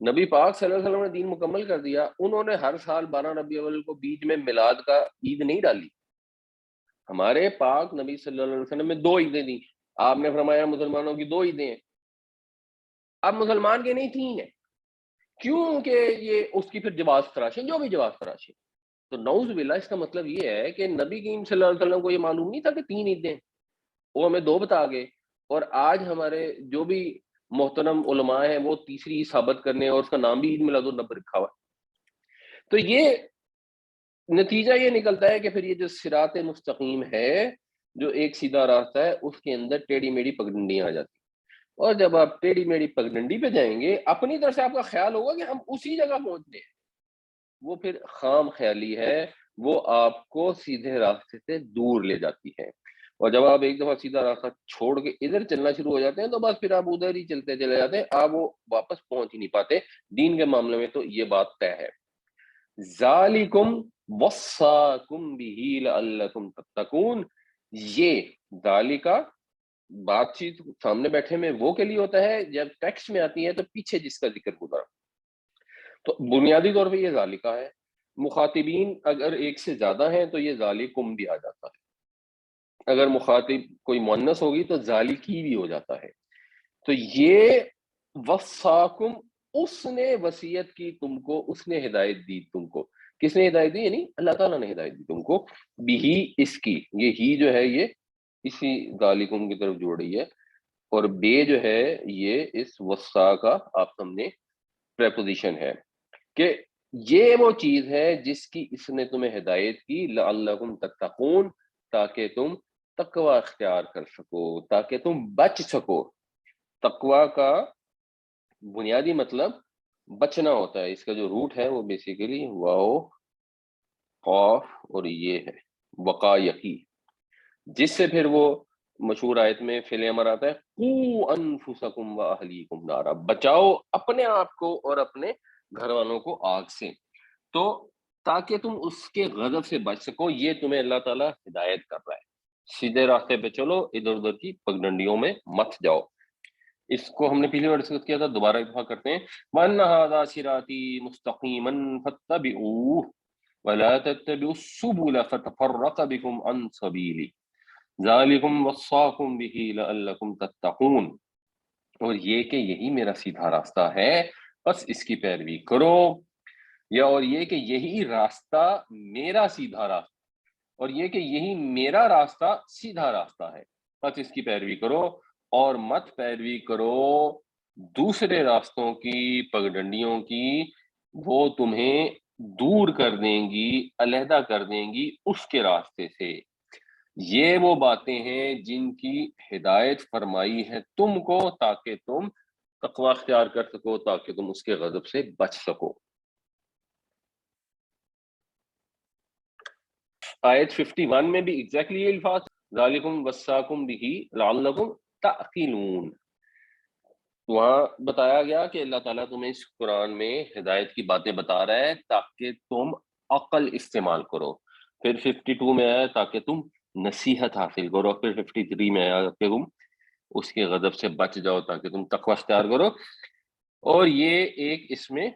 نبی پاک صلی اللہ علیہ وسلم نے دین مکمل کر دیا، انہوں نے ہر سال 12 ربیع الاول کو بیچ میں میلاد کا عید نہیں ڈالی. ہمارے پاک نبی صلی اللہ علیہ وسلم نے 2 عیدیں دی. آپ نے فرمایا مسلمانوں کی 2 عیدیں ہیں، اب مسلمان کے نہیں 3 ہیں. کیوں کہ یہ اس کی پھر جواز تراشیں، جو بھی جواز تراشیں. تو نعوذ باللہ اس کا مطلب یہ ہے کہ نبی کریم صلی اللہ علیہ وسلم کو یہ معلوم نہیں تھا کہ 3 عیدیں، وہ ہمیں 2 بتا گئے. اور آج ہمارے جو بھی محترم علماء ہیں وہ تیسری عید ثابت کرنے اور اس کا نام بھی عید میلاد النبی رکھا ہوا ہے. تو یہ نتیجہ یہ نکلتا ہے کہ پھر یہ جو صراط مستقیم ہے، جو ایک سیدھا راستہ ہے، اس کے اندر ٹیڑھی میڑھی پگڈنڈیاں آ جاتی ہیں. اور جب آپ ٹیڑھی میڑھی پگڈنڈی پہ جائیں گے، اپنی طرف سے آپ کا خیال ہوگا کہ ہم اسی جگہ پہنچتے ہیں، وہ پھر خام خیالی ہے، وہ آپ کو سیدھے راستے سے دور لے جاتی ہے. اور جب آپ ایک دفعہ سیدھا راستہ چھوڑ کے ادھر چلنا شروع ہو جاتے ہیں تو بس پھر آپ ادھر ہی چلتے چلے جاتے ہیں، آپ وہ واپس پہنچ ہی نہیں پاتے. دین کے معاملے میں تو یہ بات طے ہے. ذالکم وصاکم بہ لعلکم تتقون، یہ ذالکا بات چیت سامنے بیٹھے میں وہ کے لیے ہوتا ہے، جب ٹیکسٹ میں آتی ہے تو پیچھے جس کا ذکر گزرا. تو بنیادی طور پہ یہ ذالکا ہے. مخاطبین اگر ایک سے زیادہ ہیں تو یہ ذالکم بھی آ جاتا ہے. اگر مخاطب کوئی مؤنث ہوگی تو ذالکی بھی ہو جاتا ہے. تو یہ وصاکم، اس نے وصیت کی تم کو، اس نے ہدایت دی تم کو. کس نے ہدایت دی؟ یعنی اللہ تعالیٰ نے ہدایت دی تم کو. بھی اس کی، یہ ہی جو ہے یہ اسی ذالکم کی طرف جوڑ رہی ہے، اور بے جو ہے یہ اس وصا کا آپ سامنے پریپوزیشن ہے کہ یہ وہ چیز ہے جس کی اس نے تمہیں ہدایت کی، لعلکم تتقون، تاکہ تم تقوی اختیار کر سکو، تاکہ تم بچ سکو. تقوی کا بنیادی مطلب بچنا ہوتا ہے. اس کا جو روٹ ہے وہ بیسیکلی واو قاف اور یہ ہے وقایقی، جس سے پھر وہ مشہور آیت میں فعل امر آتا ہے، قو انفسکم واہلیکم نارا، بچاؤ اپنے آپ کو اور اپنے گھر والوں کو آگ سے. تو تاکہ تم اس کے غضب سے بچ سکو، یہ تمہیں اللہ تعالیٰ ہدایت کر رہا ہے. سیدھے راستے پہ چلو، ادھر ادھر کی پگڈنڈیوں میں مت جاؤ. اس کو ہم نے پہلی بار ڈسکس کیا تھا، دوبارہ ایک دفعہ کرتے ہیں. وَأَنَّ هَذَا صِرَاطِي مُسْتَقِيمًا فَاتَّبِعُوهُ وَلَا تَتَّبِعُوا السُّبُلَ فَتَفَرَّقَ بِكُمْ عَنْ سَبِيلِهِ ذَلِكُمْ وَصَّاكُمْ بِهِ لَعَلَّكُمْ تَتَّقُونَ، اور یہ کہ یہی میرا سیدھا راستہ ہے، بس اس کی پیروی کرو. یا اور یہ کہ یہی راستہ میرا سیدھا راستہ، اور یہ کہ یہی میرا راستہ سیدھا راستہ ہے، بس اس کی پیروی کرو، اور مت پیروی کرو دوسرے راستوں کی، پگڈنڈیوں کی. وہ تمہیں دور کر دیں گی، علیحدہ کر دیں گی اس کے راستے سے. یہ وہ باتیں ہیں جن کی ہدایت فرمائی ہے تم کو، تاکہ تم تقوی اختیار کر سکو، تاکہ تم اس کے غضب سے بچ سکو. آیت 51 میں بھی ایگزیکٹلی یہ الفاظ، ذالکم وصاکم بہ لعلکم تعقلون. وہاں بتایا گیا کہ اللہ تعالیٰ تمہیں اس قرآن میں ہدایت کی باتیں بتا رہا ہے تاکہ تم عقل استعمال کرو. پھر 52 میں آیا تاکہ تم نصیحت حاصل کرو. پھر 53 میں آیا کہ تم اس کے غضب سے بچ جاؤ، تاکہ تم تقوی اختیار کرو. اور یہ ایک اس میں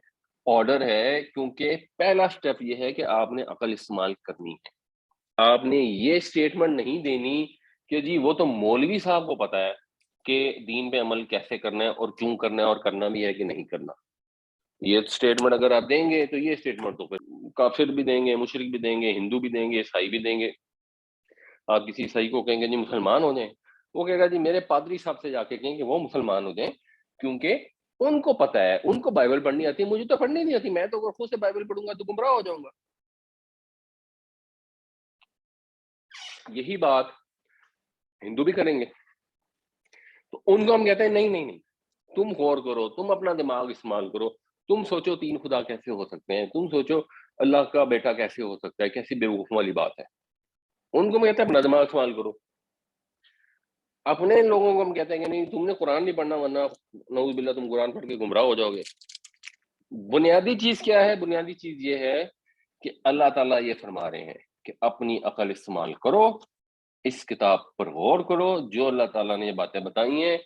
آرڈر ہے، کیونکہ پہلا سٹیپ یہ ہے کہ آپ نے عقل استعمال کرنی ہے. آپ نے یہ سٹیٹمنٹ نہیں دینی کہ جی وہ تو مولوی صاحب کو پتا ہے کہ دین پہ عمل کیسے کرنا ہے اور کیوں کرنا ہے اور کرنا بھی ہے کہ نہیں کرنا. یہ سٹیٹمنٹ اگر آپ دیں گے تو یہ سٹیٹمنٹ تو پھر کافر بھی دیں گے، مشرک بھی دیں گے، ہندو بھی دیں گے، عیسائی بھی دیں گے. آپ کسی عیسائی کو کہیں گے جی مسلمان ہو جائیں، وہ کہے گا جی میرے پادری صاحب سے جا کے کہیں کہ وہ مسلمان ہو جائیں، کیونکہ ان کو پتا ہے، ان کو بائبل پڑھنی آتی ہے، مجھے تو پڑھنی نہیں آتی، میں تو خود سے بائبل پڑھوں گا تو گمراہ ہو جاؤں گا. یہی بات ہندو بھی کریں گے. تو ان کو ہم کہتے ہیں نہیں نہیں نہیں، تم غور کرو، تم اپنا دماغ استعمال کرو، تم سوچو 3 خدا کیسے ہو سکتے ہیں، تم سوچو اللہ کا بیٹا کیسے ہو سکتا ہے، کیسی بیوقوف والی بات ہے. ان کو ہم کہتے ہیں اپنا دماغ استعمال کرو. اپنے لوگوں کو ہم کہتے ہیں کہ نہیں تم نے قرآن نہیں پڑھنا ورنہ نعوذ باللہ تم قرآن پڑھ کے گمراہ ہو جاؤ گے. بنیادی چیز کیا ہے؟ بنیادی چیز یہ ہے کہ اللہ تعالیٰ یہ فرما رہے ہیں کہ اپنی عقل استعمال کرو، اس کتاب پر غور کرو، جو اللہ تعالیٰ نے یہ باتیں بتائی ہیں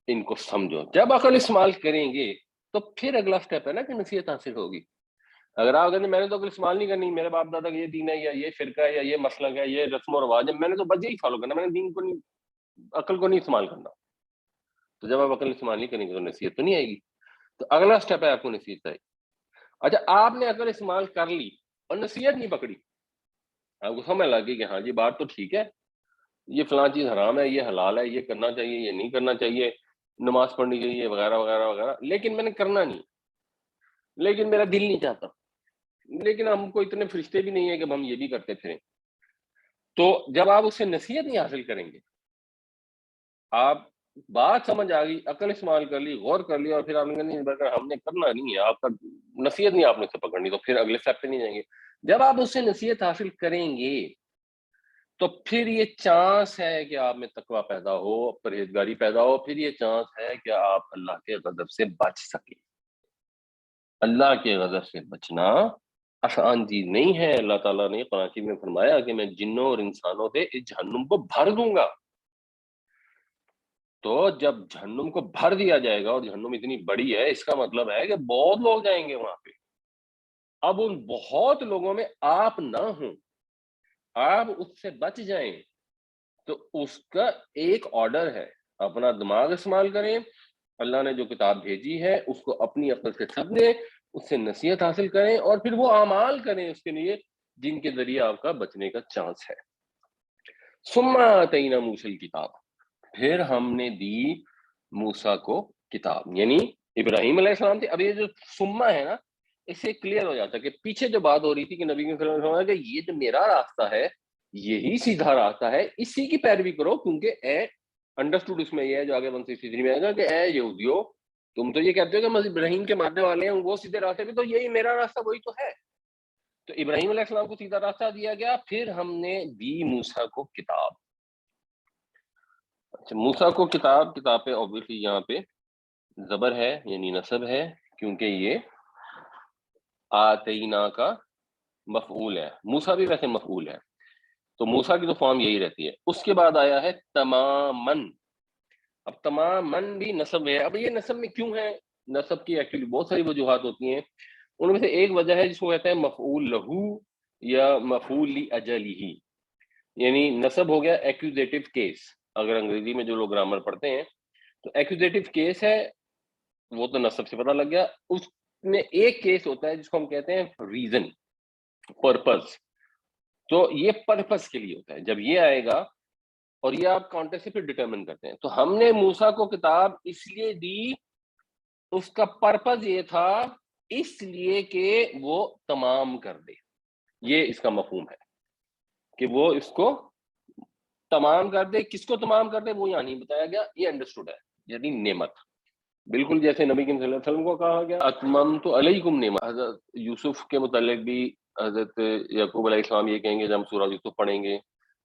ان کو سمجھو. جب عقل استعمال کریں گے تو پھر اگلا سٹیپ ہے نا کہ نصیحت حاصل ہوگی. اگر آپ کہتے ہیں میں نے تو استعمال نہیں کرنی, میرے باپ دادا کا یہ دین ہے یا یہ فرقہ ہے یا یہ مسلک ہے, یہ رسم و رواج ہے, میں نے تو بس یہی فالو کرنا, میں نے دین کو نہیں, عقل کو نہیں استعمال کرنا. تو جب آپ عقل استعمال نہیں کریں گے تو نصیحت تو نہیں آئے گی. تو اگلا سٹیپ ہے آپ کو نصیحت چاہیے. اچھا آپ نے عقل استعمال کر لی اور نصیحت نہیں پکڑی, آپ کو سمجھ لگ گئی کہ ہاں جی بات تو ٹھیک ہے, یہ فلاں چیز حرام ہے, یہ حلال ہے, یہ کرنا چاہیے, یہ نہیں کرنا چاہیے, نماز پڑھنی چاہیے وغیرہ وغیرہ وغیرہ, لیکن میں نے کرنا نہیں, لیکن میرا دل نہیں چاہتا, لیکن ہم کو اتنے فرشتے بھی نہیں ہیں کہ ہم یہ بھی کرتے پھریں. تو جب آپ اس سے نصیحت نہیں حاصل کریں گے, آپ بات سمجھ آ گئی, عقل استعمال کر لی, غور کر لی, اور پھر آپ نے نہیں ہم نے کرنا نہیں ہے, آپ کا نصیحت نہیں آپ نے سے پکڑنی, تو پھر اگلے سٹیپ پہ نہیں جائیں گے. جب آپ اس سے نصیحت حاصل کریں گے تو پھر یہ چانس ہے کہ آپ میں تقویٰ پیدا ہو, پرہیزگاری پیدا ہو, پھر یہ چانس ہے کہ آپ اللہ کے غضب سے بچ سکیں. اللہ کے غضب سے بچنا آسان چیز نہیں ہے. اللہ تعالیٰ نے قرآن میں فرمایا کہ میں جنوں اور انسانوں سے اس جہنم کو بھر دوں گا. تو جب جہنم کو بھر دیا جائے گا, اور جہنم اتنی بڑی ہے, اس کا مطلب ہے کہ بہت لوگ جائیں گے وہاں پہ. اب ان بہت لوگوں میں آپ نہ ہوں, آپ اس سے بچ جائیں, تو اس کا ایک آرڈر ہے, اپنا دماغ استعمال کریں, اللہ نے جو کتاب بھیجی ہے اس کو اپنی عقل سے سمجھیں, اس سے نصیحت حاصل کریں, اور پھر وہ اعمال کریں اس کے لیے جن کے ذریعے آپ کا بچنے کا چانس ہے. ثم آتینا موسیٰ الکتاب, پھر ہم نے دی موسیٰ کو کتاب, یعنی ابراہیم علیہ السلام تھے. اب یہ جو ثم ہے نا, اس سے کلیئر ہو جاتا ہے کہ پیچھے جو بات ہو رہی تھی کہ نبی صلی اللہ علیہ وسلم کہ یہ جو میرا راستہ ہے یہی سیدھا راستہ ہے, اسی کی پیروی کرو, کیونکہ اے انڈرسٹوڈ اس میں یہ ہے جو آگے 163 میں آئے گا کہ اے یہودیو, تم تو یہ کہتے ہو کہ ہم ابراہیم کے ماننے والے ہیں, وہ سیدھے راستے پہ, تو یہی میرا راستہ وہی تو ہے. تو ابراہیم علیہ السلام کو سیدھا راستہ دیا گیا, پھر ہم نے دی موسیٰ کو کتاب. اچھا, موسیٰ کو کتاب, کتاب پہ اوبویسلی یہاں پہ زبر ہے یعنی نصب ہے, کیونکہ یہ آتینا کا مفعول ہے. موسیٰ بھی ویسے مفعول ہے, تو موسیٰ کی تو فارم یہی رہتی ہے. اس کے بعد آیا ہے تماماً. اب تماماً بھی نصب ہے. اب یہ نصب میں کیوں ہے؟ نصب کی ایکچولی بہت ساری وجوہات ہوتی ہیں, ان میں سے ایک وجہ ہے جس کو کہتے ہیں مفعول لہو یا مفعول لاجلہ, یعنی نصب ہو گیا ایکوزیٹو کیس. اگر انگریزی میں جو لوگ گرامر پڑھتے ہیں تو ایکوزیٹو کیس ہے, وہ تو نصب سے پتہ لگ گیا. اس میں ایک کیس ہوتا ہے جس کو ہم کہتے ہیں ریزن, پرپز. تو یہ پرپز کے لیے ہوتا ہے. جب یہ آئے گا, اور یہ آپ کانٹیکسٹ سے پھر ڈٹرمن کرتے ہیں, تو ہم نے موسیٰ کو کتاب اس لیے دی, اس کا پرپز یہ تھا اس لیے کہ وہ تمام کر دے. یہ اس کا مفہوم ہے کہ وہ اس کو تمام کر دے. کس کو تمام کر دے وہ یہاں نہیں بتایا گیا, یہ انڈرسٹوڈ ہے, یعنی نعمت. بالکل جیسے نبی صلی اللہ علیہ وسلم کو کہا گیا اتممت علیکم نعمت. حضرت یوسف کے متعلق بھی حضرت یعقوب علیہ السلام یہ کہیں گے جب ہم سورہ یوسف پڑھیں گے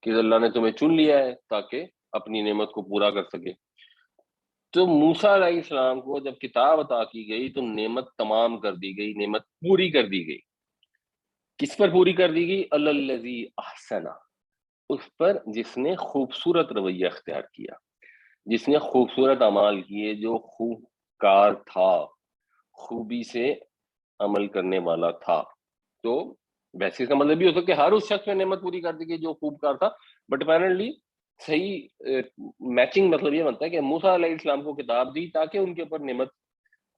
کہ اللہ نے تمہیں چن لیا ہے تاکہ اپنی نعمت کو پورا کر سکے. تو موسیٰ علیہ السلام کو جب کتاب عطا کی گئی تو نعمت تمام کر دی گئی, نعمت پوری کر دی گئی. کس پر پوری کر دی گئی؟ الذی احسن, اس پر جس نے خوبصورت رویہ اختیار کیا, جس نے خوبصورت اعمال کیے, جو خوب کار تھا, خوبی سے عمل کرنے والا تھا. تو ویسے اس کا مطلب بھی ہو سکتا کہ ہر اس شخص میں نعمت پوری کر دی گئی جو خوب کار تھا, بٹ اپیرنٹلی صحیح میچنگ مطلب یہ بنتا ہے کہ موسیٰ علیہ السلام کو کتاب دی تاکہ ان کے اوپر نعمت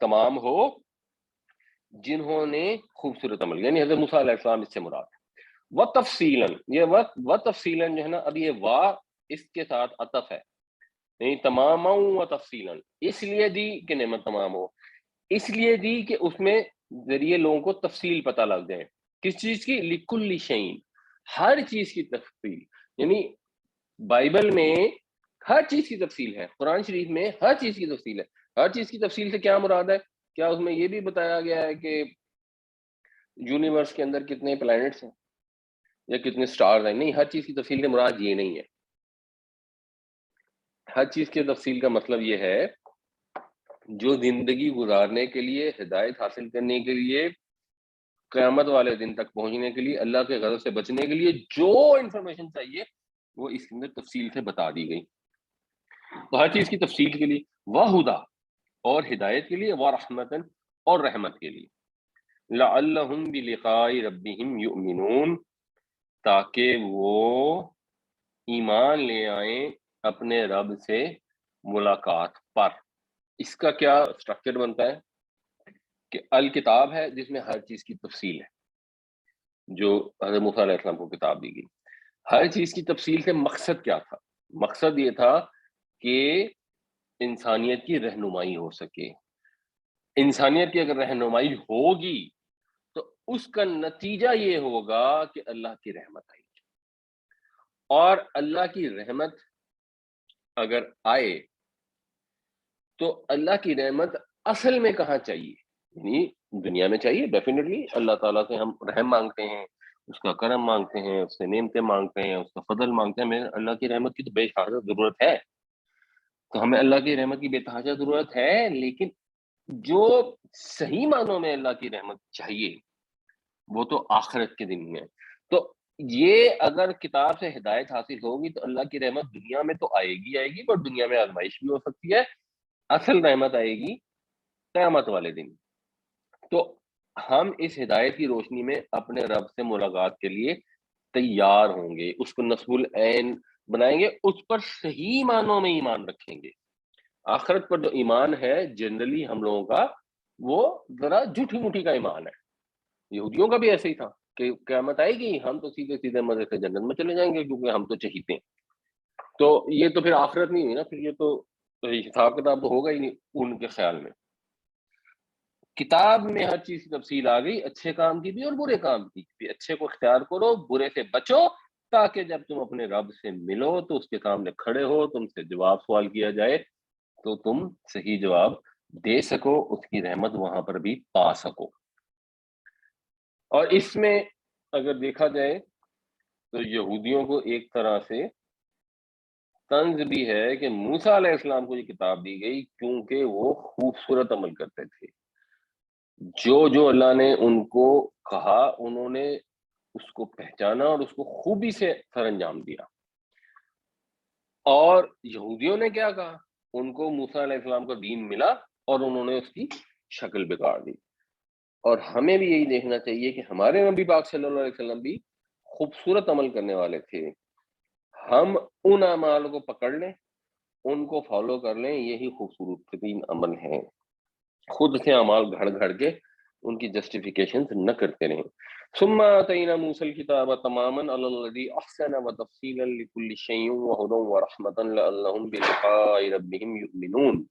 تمام ہو جنہوں نے خوبصورت عمل کیا, یعنی حضرت موسیٰ علیہ السلام اس سے مراد ہے. وَتَفْصِيلًا, یہ وَتَفْصِيلًا جو ہے نا, اب یہ وا اس کے ساتھ عطف ہے, یعنی تماما و تفصیلا, اس لیے دی کہ نعمت تمام ہو, اس لیے دی کہ اس میں ذریعے لوگوں کو تفصیل پتہ لگ جائے. کس چیز کی؟ لِكُلِّ شَيْءٍ, ہر چیز کی تفصیل. یعنی بائبل میں ہر چیز کی تفصیل ہے, قرآن شریف میں ہر چیز کی تفصیل ہے. ہر چیز کی تفصیل سے کیا مراد ہے؟ کیا اس میں یہ بھی بتایا گیا ہے کہ یونیورس کے اندر کتنے پلانٹس ہیں یا کتنے سٹارز ہیں؟ نہیں, ہر چیز کی تفصیل سے مراد یہ نہیں ہے. ہر چیز کی تفصیل کا مطلب یہ ہے جو زندگی گزارنے کے لیے, ہدایت حاصل کرنے کے لیے, قیامت والے دن تک پہنچنے کے لیے, اللہ کے غضب سے بچنے کے لیے جو انفارمیشن چاہیے وہ اس کے اندر تفصیل سے بتا دی گئی. تو ہر چیز کی تفصیل کے لیے وہدا, اور ہدایت کے لیے، ورحمتن اور رحمت کے لیے، لعلہم بلقاء ربہم یؤمنون تاکہ وہ ایمان لے آئیں اپنے رب سے ملاقات پر۔ اس کا کیا سٹرکچر بنتا ہے کہ الکتاب ہے جس میں ہر چیز کی تفصیل ہے، جو حضرت موسیٰ علیہ السلام کو کتاب دی گئی، ہر چیز کی تفصیل سے مقصد کیا تھا؟ مقصد یہ تھا کہ انسانیت کی رہنمائی ہو سکے۔ انسانیت کی اگر رہنمائی ہوگی تو اس کا نتیجہ یہ ہوگا کہ اللہ کی رحمت آئے گی، اور اللہ کی رحمت اگر آئے تو اللہ کی رحمت اصل میں کہاں چاہیے؟ یعنی دنیا میں چاہیے ڈیفینیٹلی، اللہ تعالیٰ سے ہم رحم مانگتے ہیں، اس کا کرم مانگتے ہیں، اس سے نعمتیں مانگتے ہیں، اس کا فضل مانگتے ہیں، ہمیں اللہ کی رحمت کی تو بے شہادت ضرورت ہے، تو ہمیں اللہ کی رحمت کی بے تحاشا ضرورت ہے، لیکن جو صحیح معنوں میں اللہ کی رحمت چاہیے وہ تو آخرت کے دن میں۔ تو یہ اگر کتاب سے ہدایت حاصل ہوگی تو اللہ کی رحمت دنیا میں تو آئے گی، پر دنیا میں آزمائش بھی ہو سکتی ہے، اصل رحمت آئے گی قیامت والے دن۔ تو ہم اس ہدایت کی روشنی میں اپنے رب سے ملاقات کے لیے تیار ہوں گے، اس کو نصب العین بنائیں گے، اس پر صحیح معنوں میں ایمان رکھیں گے۔ آخرت پر جو ایمان ہے جنرلی ہم لوگوں کا وہ ذرا جھوٹی موٹی کا ایمان ہے، یہودیوں کا بھی ایسے ہی تھا کہ قیامت آئے گی ہم تو سیدھے سیدھے مزے سے جنت میں چلے جائیں گے کیونکہ ہم تو چہیتے ہیں۔ تو یہ تو پھر آخرت نہیں ہوئی نا، پھر یہ تو حساب کتاب تو ہوگا ہی نہیں ان کے خیال میں۔ کتاب میں ہر چیز کی تفصیل آ گئی، اچھے کام کی بھی اور برے کام کی بھی۔ اچھے کو اختیار کرو، برے سے بچو، تاکہ جب تم اپنے رب سے ملو تو اس کے سامنے کھڑے ہو، تم سے جواب سوال کیا جائے تو تم صحیح جواب دے سکو، اس کی رحمت وہاں پر بھی پا سکو۔ اور اس میں اگر دیکھا جائے تو یہودیوں کو ایک طرح سے طنز بھی ہے کہ موسیٰ علیہ السلام کو یہ کتاب دی گئی کیونکہ وہ خوبصورت عمل کرتے تھے، جو اللہ نے ان کو کہا انہوں نے اس کو پہچانا اور اس کو خوبی سے سر انجام دیا۔ اور یہودیوں نے کیا کہا؟ ان کو موسیٰ علیہ السلام کا دین ملا اور انہوں نے اس کی شکل بگاڑ دی۔ اور ہمیں بھی یہی دیکھنا چاہیے کہ ہمارے نبی پاک صلی اللہ علیہ وسلم بھی خوبصورت عمل کرنے والے تھے، ہم ان اعمال کو پکڑ لیں، ان کو فالو کر لیں، یہی خوبصورت ترین عمل ہے۔ خود سے اعمال گھڑ گھڑ کے ان کی جسٹیفیکیشن نہ کرتے رہیں۔ ثم آتینا موسیٰ الکتاب تماما علی الذی احسن وتفصیلا لکل شیء وہدی ورحمۃ لعلہم بلقاء ربہم یؤمنون،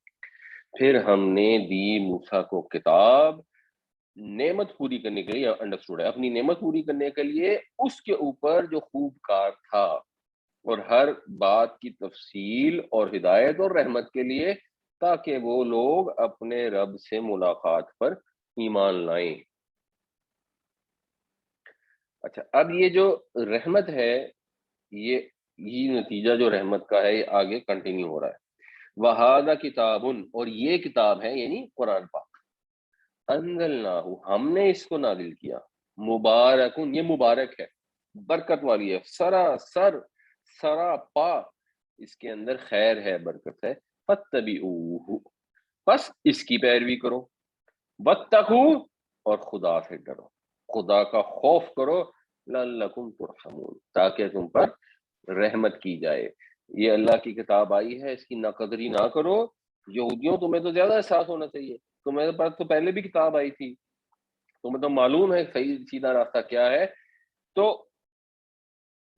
پھر ہم نے دی موسیٰ کو کتاب نعمت پوری کرنے کے لیے، انڈرسٹوڈ ہے، اپنی نعمت پوری کرنے کے لیے اس کے اوپر جو خوب کار تھا، اور ہر بات کی تفصیل اور ہدایت اور رحمت کے لیے تاکہ وہ لوگ اپنے رب سے ملاقات پر ایمان لائیں۔ اچھا، اب یہ جو رحمت ہے یہ نتیجہ جو رحمت کا ہے یہ آگے کنٹینیو ہو رہا ہے۔ وَهَذَا کتابٌ، اور یہ کتاب ہے یعنی قرآن پاک، انزلناہ، ہم نے اس کو نازل کیا، مبارکن، یہ مبارک ہے، برکت والی ہے، سراسر سراپا اس کے اندر خیر ہے، برکت ہے، فاتبعوہ، بس اس کی پیروی کرو، واتقوا، اور خدا سے ڈرو، خدا کا خوف کرو، لعلکم ترحمون، تاکہ تم پر رحمت کی جائے۔ یہ اللہ کی کتاب آئی ہے، اس کی ناقدری نہ کرو۔ یہودیوں تمہیں تو زیادہ احساس ہونا چاہیے، تمہارے پاس تو پہلے بھی کتاب آئی تھی، تمہیں تو معلوم ہے صحیح سیدھا راستہ کیا ہے، تو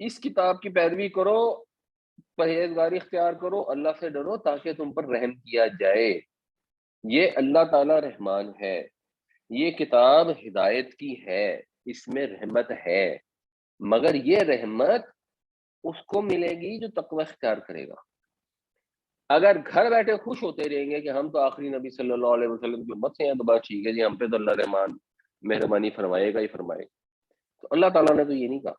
اس کتاب کی پیروی کرو، پرہیزگاری اختیار کرو، اللہ سے ڈرو تاکہ تم پر رحم کیا جائے۔ یہ اللہ تعالی رحمان ہے، یہ کتاب ہدایت کی ہے، اس میں رحمت ہے، مگر یہ رحمت اس کو ملے گی جو تقوی اختیار کرے گا۔ اگر گھر بیٹھے خوش ہوتے رہیں گے کہ ہم تو آخری نبی صلی اللہ علیہ وسلم کی امت سے ہیں تو بس ٹھیک ہے جی، ہم پہ تو اللہ رحمان مہربانی فرمائے گا ہی فرمائے گا، تو اللہ تعالیٰ نے تو یہ نہیں کہا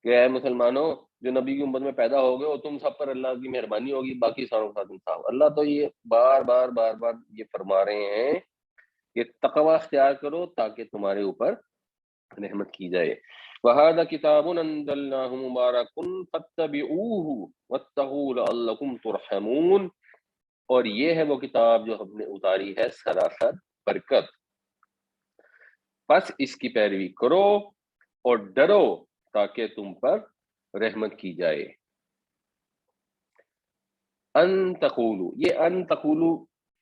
کہ اے مسلمانوں جو نبی کی امت میں پیدا ہو گئے اور تم سب پر اللہ کی مہربانی ہوگی، باقی ساروں کے ساتھ انصاف۔ اللہ تو یہ بار بار یہ فرما رہے ہیں کہ تقوی اختیار کرو تاکہ تمہارے اوپر رحمت کی جائے۔ وَهَذَا كِتَابٌ أَنزَلْنَاهُ مُبَارَكٌ فَاتَّبِعُوهُ وَاتَّقُوا لَعَلَّكُمْ تُرْحَمُونَ، اور یہ ہے وہ کتاب جو ہم نے اتاری ہے سراسر برکت، پس اس کی پیروی کرو اور ڈرو تاکہ تم پر رحمت کی جائے۔ ان تقولو، یہ ان تقولو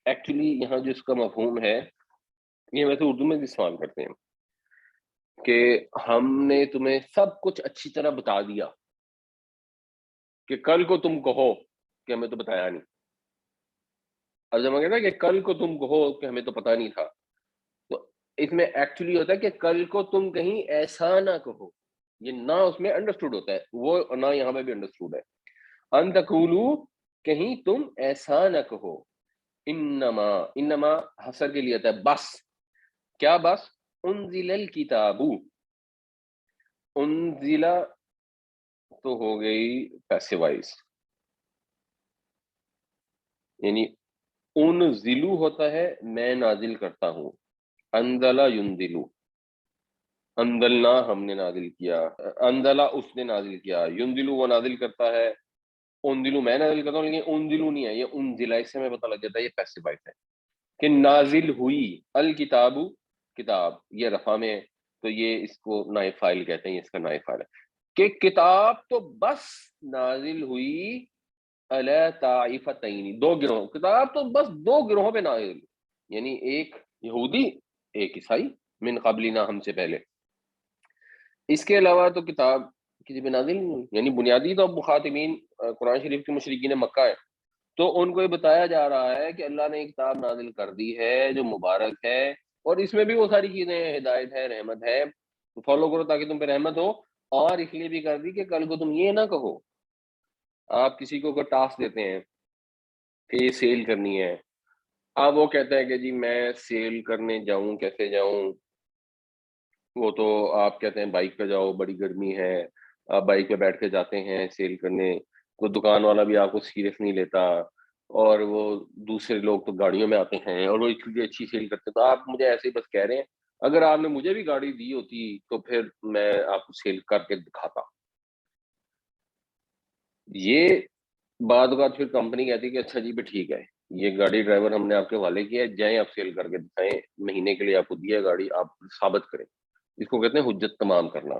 ایکچولی یہاں جو اس کا مفہوم ہے یہ ویسے اردو میں بھی استعمال کرتے ہیں کہ ہم نے تمہیں سب کچھ اچھی طرح بتا دیا کہ کل کو تم کہو کہ ہمیں تو بتایا نہیں۔ اب جب میں کہتا کہ کل کو تم کہو کہ ہمیں تو پتا نہیں تھا، تو اس میں ایکچولی ہوتا ہے کہ کل کو تم کہیں ایسا نہ کہو، یہ نہ اس میں انڈرسٹوڈ ہوتا ہے، وہ نہ یہاں پہ بھی انڈرسٹوڈ ہے۔ ان تقولو، کہیں تم ایسا نہ کہو، انما، انما حسر کے لیے ہوتا ہے بس، کیا بس؟ انزل الکتاب، انزل تو ہو گئی پیسیوائز، یعنی انزلو ہوتا ہے میں نازل کرتا ہوں، انزلہ ینزلو، انزلنا ہم نے نازل کیا، انزلہ اس نے نازل کیا، ینزلو وہ نازل کرتا ہے، انزلو میں نازل کرتا ہوں، لیکن انزلو نہیں ہے، یہ انزلہ، اس سے ہمیں پتہ لگ جاتا ہے یہ پیسیوائز ہے کہ نازل ہوئی، الکتاب کتاب، یہ رفع میں ہے تو یہ اس کو نائب فاعل کہتے ہیں، یہ اس کا نائب فاعل ہے کہ کتاب تو بس نازل ہوئی علی طائفتین، دو گروہ، کتاب تو بس دو گروہوں پہ نازل ہوئی، یعنی ایک یہودی ایک عیسائی، من قبلنا ہم سے پہلے، اس کے علاوہ تو کتاب کسی پہ نازل نہیں ہوئی۔ یعنی بنیادی تو مخاطبین قرآن شریف کے مشرکین مکہ ہے، تو ان کو یہ بتایا جا رہا ہے کہ اللہ نے ایک کتاب نازل کر دی ہے جو مبارک ہے، اور اس میں بھی وہ ساری چیزیں ہیں، ہدایت ہے، رحمت ہے، فالو کرو تاکہ تم پہ رحمت ہو، اور اس لیے بھی کر دی کہ کل کو تم یہ نہ کہو، آپ کسی کو کوئی ٹاسک دیتے ہیں کہ یہ سیل کرنی ہے، اب وہ کہتا ہے کہ جی میں سیل کرنے جاؤں، کیسے جاؤں؟ وہ تو آپ کہتے ہیں بائک پہ جاؤ، بڑی گرمی ہے، آپ بائک پہ بیٹھ کے جاتے ہیں سیل کرنے، تو دکان والا بھی آپ کو سیریس نہیں لیتا، اور وہ دوسرے لوگ تو گاڑیوں میں آتے ہیں اور وہ اتنی اچھی سیل کرتے ہیں، تو آپ مجھے ایسے ہی بس کہہ رہے ہیں، اگر آپ نے مجھے بھی گاڑی دی ہوتی تو پھر میں آپ کو سیل کر کے دکھاتا۔ یہ بعد اوقات پھر کمپنی کہتی ہے کہ اچھا جی بھی ٹھیک ہے، یہ گاڑی ڈرائیور ہم نے آپ کے حوالے کیا ہے، جائیں آپ سیل کر کے دکھائیں، مہینے کے لیے آپ کو دیا ہے گاڑی، آپ ثابت کریں، اس کو کہتے ہیں حجت تمام کرنا۔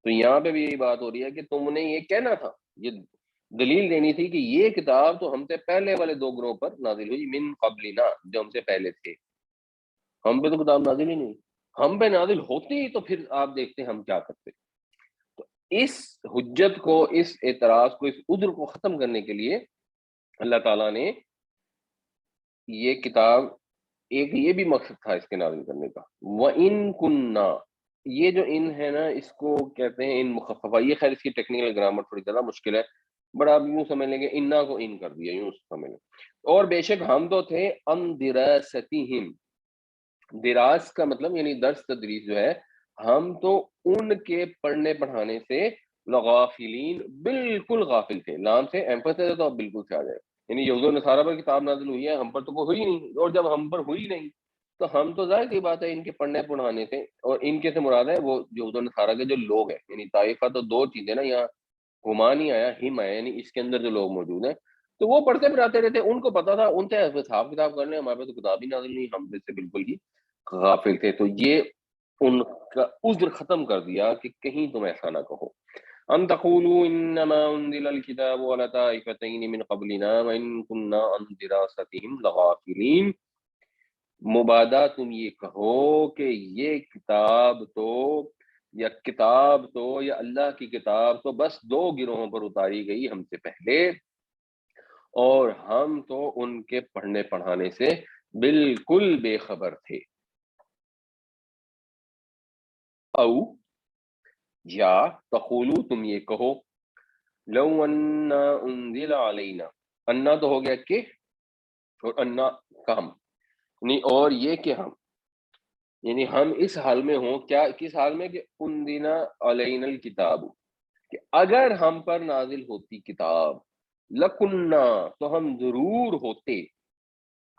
تو یہاں پہ بھی یہی بات ہو رہی ہے کہ تم نے یہ کہنا تھا، یہ دلیل دینی تھی کہ یہ کتاب تو ہم سے پہلے والے دو گروہ پر نازل ہوئی، من قبلنا، جو ہم سے پہلے تھے، ہم پہ تو کتاب نازل ہی نہیں، ہم پہ نازل ہوتی تو پھر آپ دیکھتے ہم کیا کرتے۔ تو اس حجت کو، اس اعتراض کو، اس عذر کو ختم کرنے کے لیے اللہ تعالیٰ نے یہ کتاب، ایک یہ بھی مقصد تھا اس کے نازل کرنے کا، وَإِن كُنَّا، یہ جو ان ہے نا اس کو کہتے ہیں ان مخففہ، یہ خیر اس کی ٹیکنیکل گرامر تھوڑی زیادہ مشکل ہے، بڑا آپ یوں سمجھ لیں گے انا کو ان کر دیا، یوں سمجھ لیں، اور بے شک ہم تو تھے ان دراستہم، دراس کا مطلب یعنی درس تدریس جو ہے، ہم تو ان کے پڑھنے پڑھانے سے لغافلین، بالکل غافل تھے، لام سے ایمفسس ہے تو اب بالکل سے آ جائے، یعنی یہود و نصارہ پر کتاب نازل ہوئی ہے، ہم پر تو کوئی ہوئی نہیں، اور جب ہم پر ہوئی نہیں تو ہم تو ظاہر سی بات ہے ان کے پڑھنے پڑھانے سے، اور ان کے سے مراد ہے وہ یہود و نصارہ کے جو لوگ ہیں، یعنی طائفہ تو دو چیزیں نا یہاں، ہما نہیں آیا، ہم آیا، یعنی اس کے اندر جو لوگ موجود ہیں تو وہ پڑھتے پڑھاتے رہتے، ان کو پتا تھا، ان سے حساب کتاب کرنے، ہمارے پہ تو کتاب ہی نازل نہیں، ہم سے بالکل ہی غافل تھے، تو یہ ان کا عذر ختم کر دیا کہ کہیں تم ایسا نہ کہو، ام تقولوا انما انزل الكتاب على طائفتين من قبلنا وان كنا عن دراستهم لغافلين، مبادا تم یہ کہو کہ یہ کتاب تو، یا کتاب تو، یا اللہ کی کتاب تو بس دو گروہوں پر اتاری گئی ہم سے پہلے، اور ہم تو ان کے پڑھنے پڑھانے سے بالکل بے خبر تھے، او یا تقولو تم یہ کہو، لو انا انزل علینا، انا تو ہو گیا کہ، اور انا کا ہم، نہیں اور یہ کہ ہم، یعنی ہم اس حال میں ہوں، کیا کس حال میں، کہ انزل علینا الکتاب، کہ اگر ہم پر نازل ہوتی کتاب، لکنہ تو ہم ضرور ہوتے،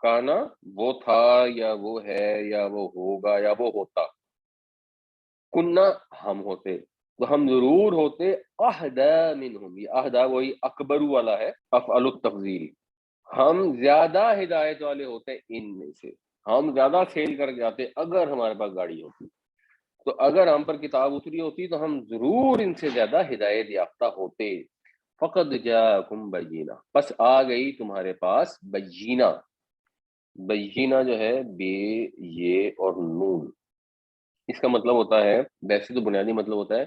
کانا وہ تھا یا وہ ہے یا وہ ہوگا یا وہ ہوتا، کنہ ہم ہوتے، تو ہم ضرور ہوتے، اہدا منہم، یہ اہدا وہی اکبر والا ہے، افعل التفضیل، ہم زیادہ ہدایت والے ہوتے ہیں ان میں سے، ہم زیادہ سیل کر کے جاتے اگر ہمارے پاس گاڑی ہوتی، تو اگر ہم پر کتاب اتری ہوتی تو ہم ضرور ان سے زیادہ ہدایت یافتہ ہوتے۔ فقد جاءکم بینہ، پس آ گئی تمہارے پاس بینہ، بینہ جو ہے بے یہ اور نون، اس کا مطلب ہوتا ہے، ویسے تو بنیادی مطلب ہوتا ہے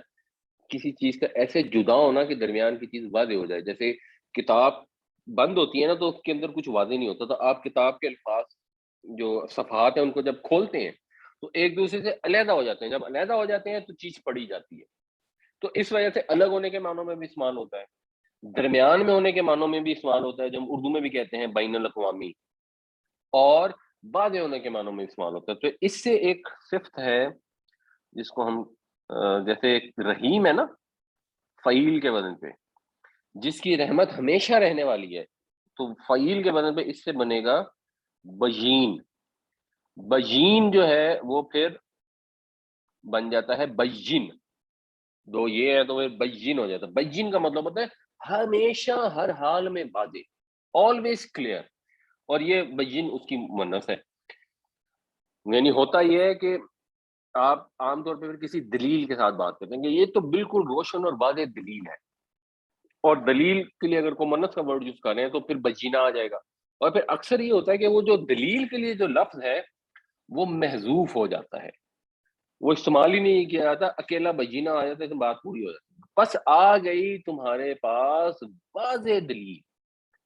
کسی چیز کا ایسے جدا ہونا کہ درمیان کی چیز واضح ہو جائے۔ جیسے کتاب بند ہوتی ہے نا تو اس کے اندر کچھ واضح نہیں ہوتا، تو آپ کتاب کے الفاظ جو صفحات ہیں ان کو جب کھولتے ہیں تو ایک دوسرے سے علیحدہ ہو جاتے ہیں، جب علیحدہ ہو جاتے ہیں تو چیز پڑھی جاتی ہے، تو اس وجہ سے الگ ہونے کے معنوں میں بھی استعمال ہوتا ہے، درمیان میں ہونے کے معنوں میں بھی استعمال ہوتا ہے، جو ہم اردو میں بھی کہتے ہیں بین الاقوامی، اور واضح ہونے کے معنوں میں استعمال ہوتا ہے۔ تو اس سے ایک صفت ہے جس کو ہم جیسے ایک رحیم ہے نا فعیل کے وزن پہ، جس کی رحمت ہمیشہ رہنے والی ہے، تو فعیل کے وزن پہ اس سے بنے گا بجین، بجین جو ہے وہ پھر بن جاتا ہے بجین، دو یہ ہے تو پھر بجین ہو جاتا ہے۔ بجین کا مطلب ہوتا ہے ہمیشہ ہر حال میں واضح، آلویز کلیئر، اور یہ بجین اس کی مونث ہے۔ یعنی ہوتا یہ ہے کہ آپ عام طور پہ کسی دلیل کے ساتھ بات کرتے ہیں کہ یہ تو بالکل روشن اور واضح دلیل ہے، اور دلیل کے لیے اگر کوئی منت کا ورڈ یوز کر رہے ہیں تو پھر بجینہ آ جائے گا، اور پھر اکثر یہ ہوتا ہے کہ وہ جو دلیل کے لیے جو لفظ ہے وہ محذوف ہو جاتا ہے، وہ استعمال ہی نہیں کیا جاتا، اکیلا بجینہ آ جاتا ہے تو بات پوری ہو جاتی ہے۔ بس آ گئی تمہارے پاس واضح دلیل،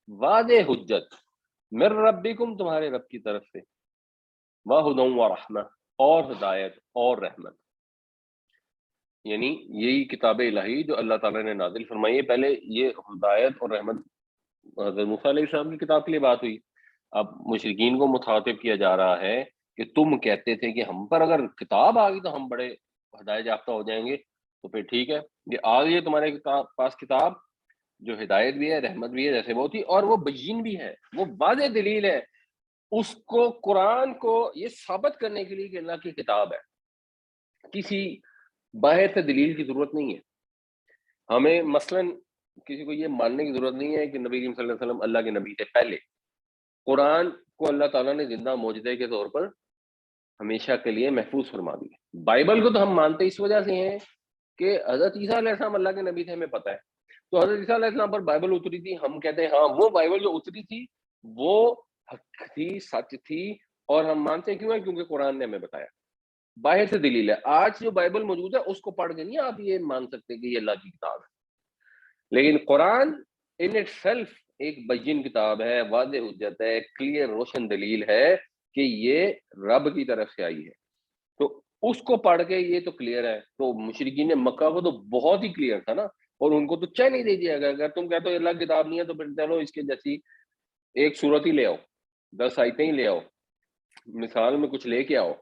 واضح حجت، من ربکم، تمہارے رب کی طرف سے، وہدی ورحمہ، اور ہدایت اور رحمت، یعنی یہی کتاب الہی جو اللہ تعالیٰ نے نازل فرمائی ہے۔ پہلے یہ ہدایت اور رحمت حضرت موسیٰ علیہ السلام کی کتاب کے لیے بات ہوئی، اب مشرکین کو مخاطب کیا جا رہا ہے کہ تم کہتے تھے کہ ہم پر اگر کتاب آ گئی تو ہم بڑے ہدایت یافتہ ہو جائیں گے، تو پھر ٹھیک ہے، یہ آ گئی ہے تمہارے پاس کتاب جو ہدایت بھی ہے، رحمت بھی ہے، جیسے وہ تھی، اور وہ بین بھی ہے، وہ واضح دلیل ہے، اس کو قرآن کو یہ ثابت کرنے کے لیے کہ اللہ کی کتاب ہے، کسی باہر سے دلیل کی ضرورت نہیں ہے ہمیں۔ مثلاً کسی کو یہ ماننے کی ضرورت نہیں ہے کہ نبی کریم صلی اللہ علیہ وسلم اللہ کے نبی سے پہلے، قرآن کو اللہ تعالیٰ نے زندہ معجزے کے طور پر ہمیشہ کے لیے محفوظ فرما دیا۔ بائبل کو تو ہم مانتے اس وجہ سے ہیں کہ حضرت عیسیٰ علیہ السلام اللہ کے نبی تھے، ہمیں پتہ ہے، تو حضرت عیسیٰ علیہ السلام پر بائبل اتری تھی، ہم کہتے ہیں ہاں وہ بائبل جو اتری تھی وہ حق تھی، سچ تھی، اور ہم مانتے ہیں کیوں ہے؟ کیونکہ قرآن نے ہمیں بتایا، باہر سے دلیل ہے۔ آج جو بائبل موجود ہے اس کو پڑھ کے نہیں آپ یہ مان سکتے کہ یہ اللہ کی کتاب ہے، لیکن قرآن ان اٹ سیلف ایک بین کتاب ہے، واضح حجت ہے، کلیئر روشن دلیل ہے کہ یہ رب کی طرف سے آئی ہے، تو اس کو پڑھ کے یہ تو کلیئر ہے۔ تو مشرکین مکہ کو تو بہت ہی کلیئر تھا نا، اور ان کو تو چین نہیں دے دیا گیا، اگر تم کہتے ہو اللہ کی کتاب نہیں ہے تو پھر چلو اس کے جیسی ایک صورت ہی لے آؤ، 10 آیتیں ہی لے آؤ، مثال میں کچھ لے کے آؤ،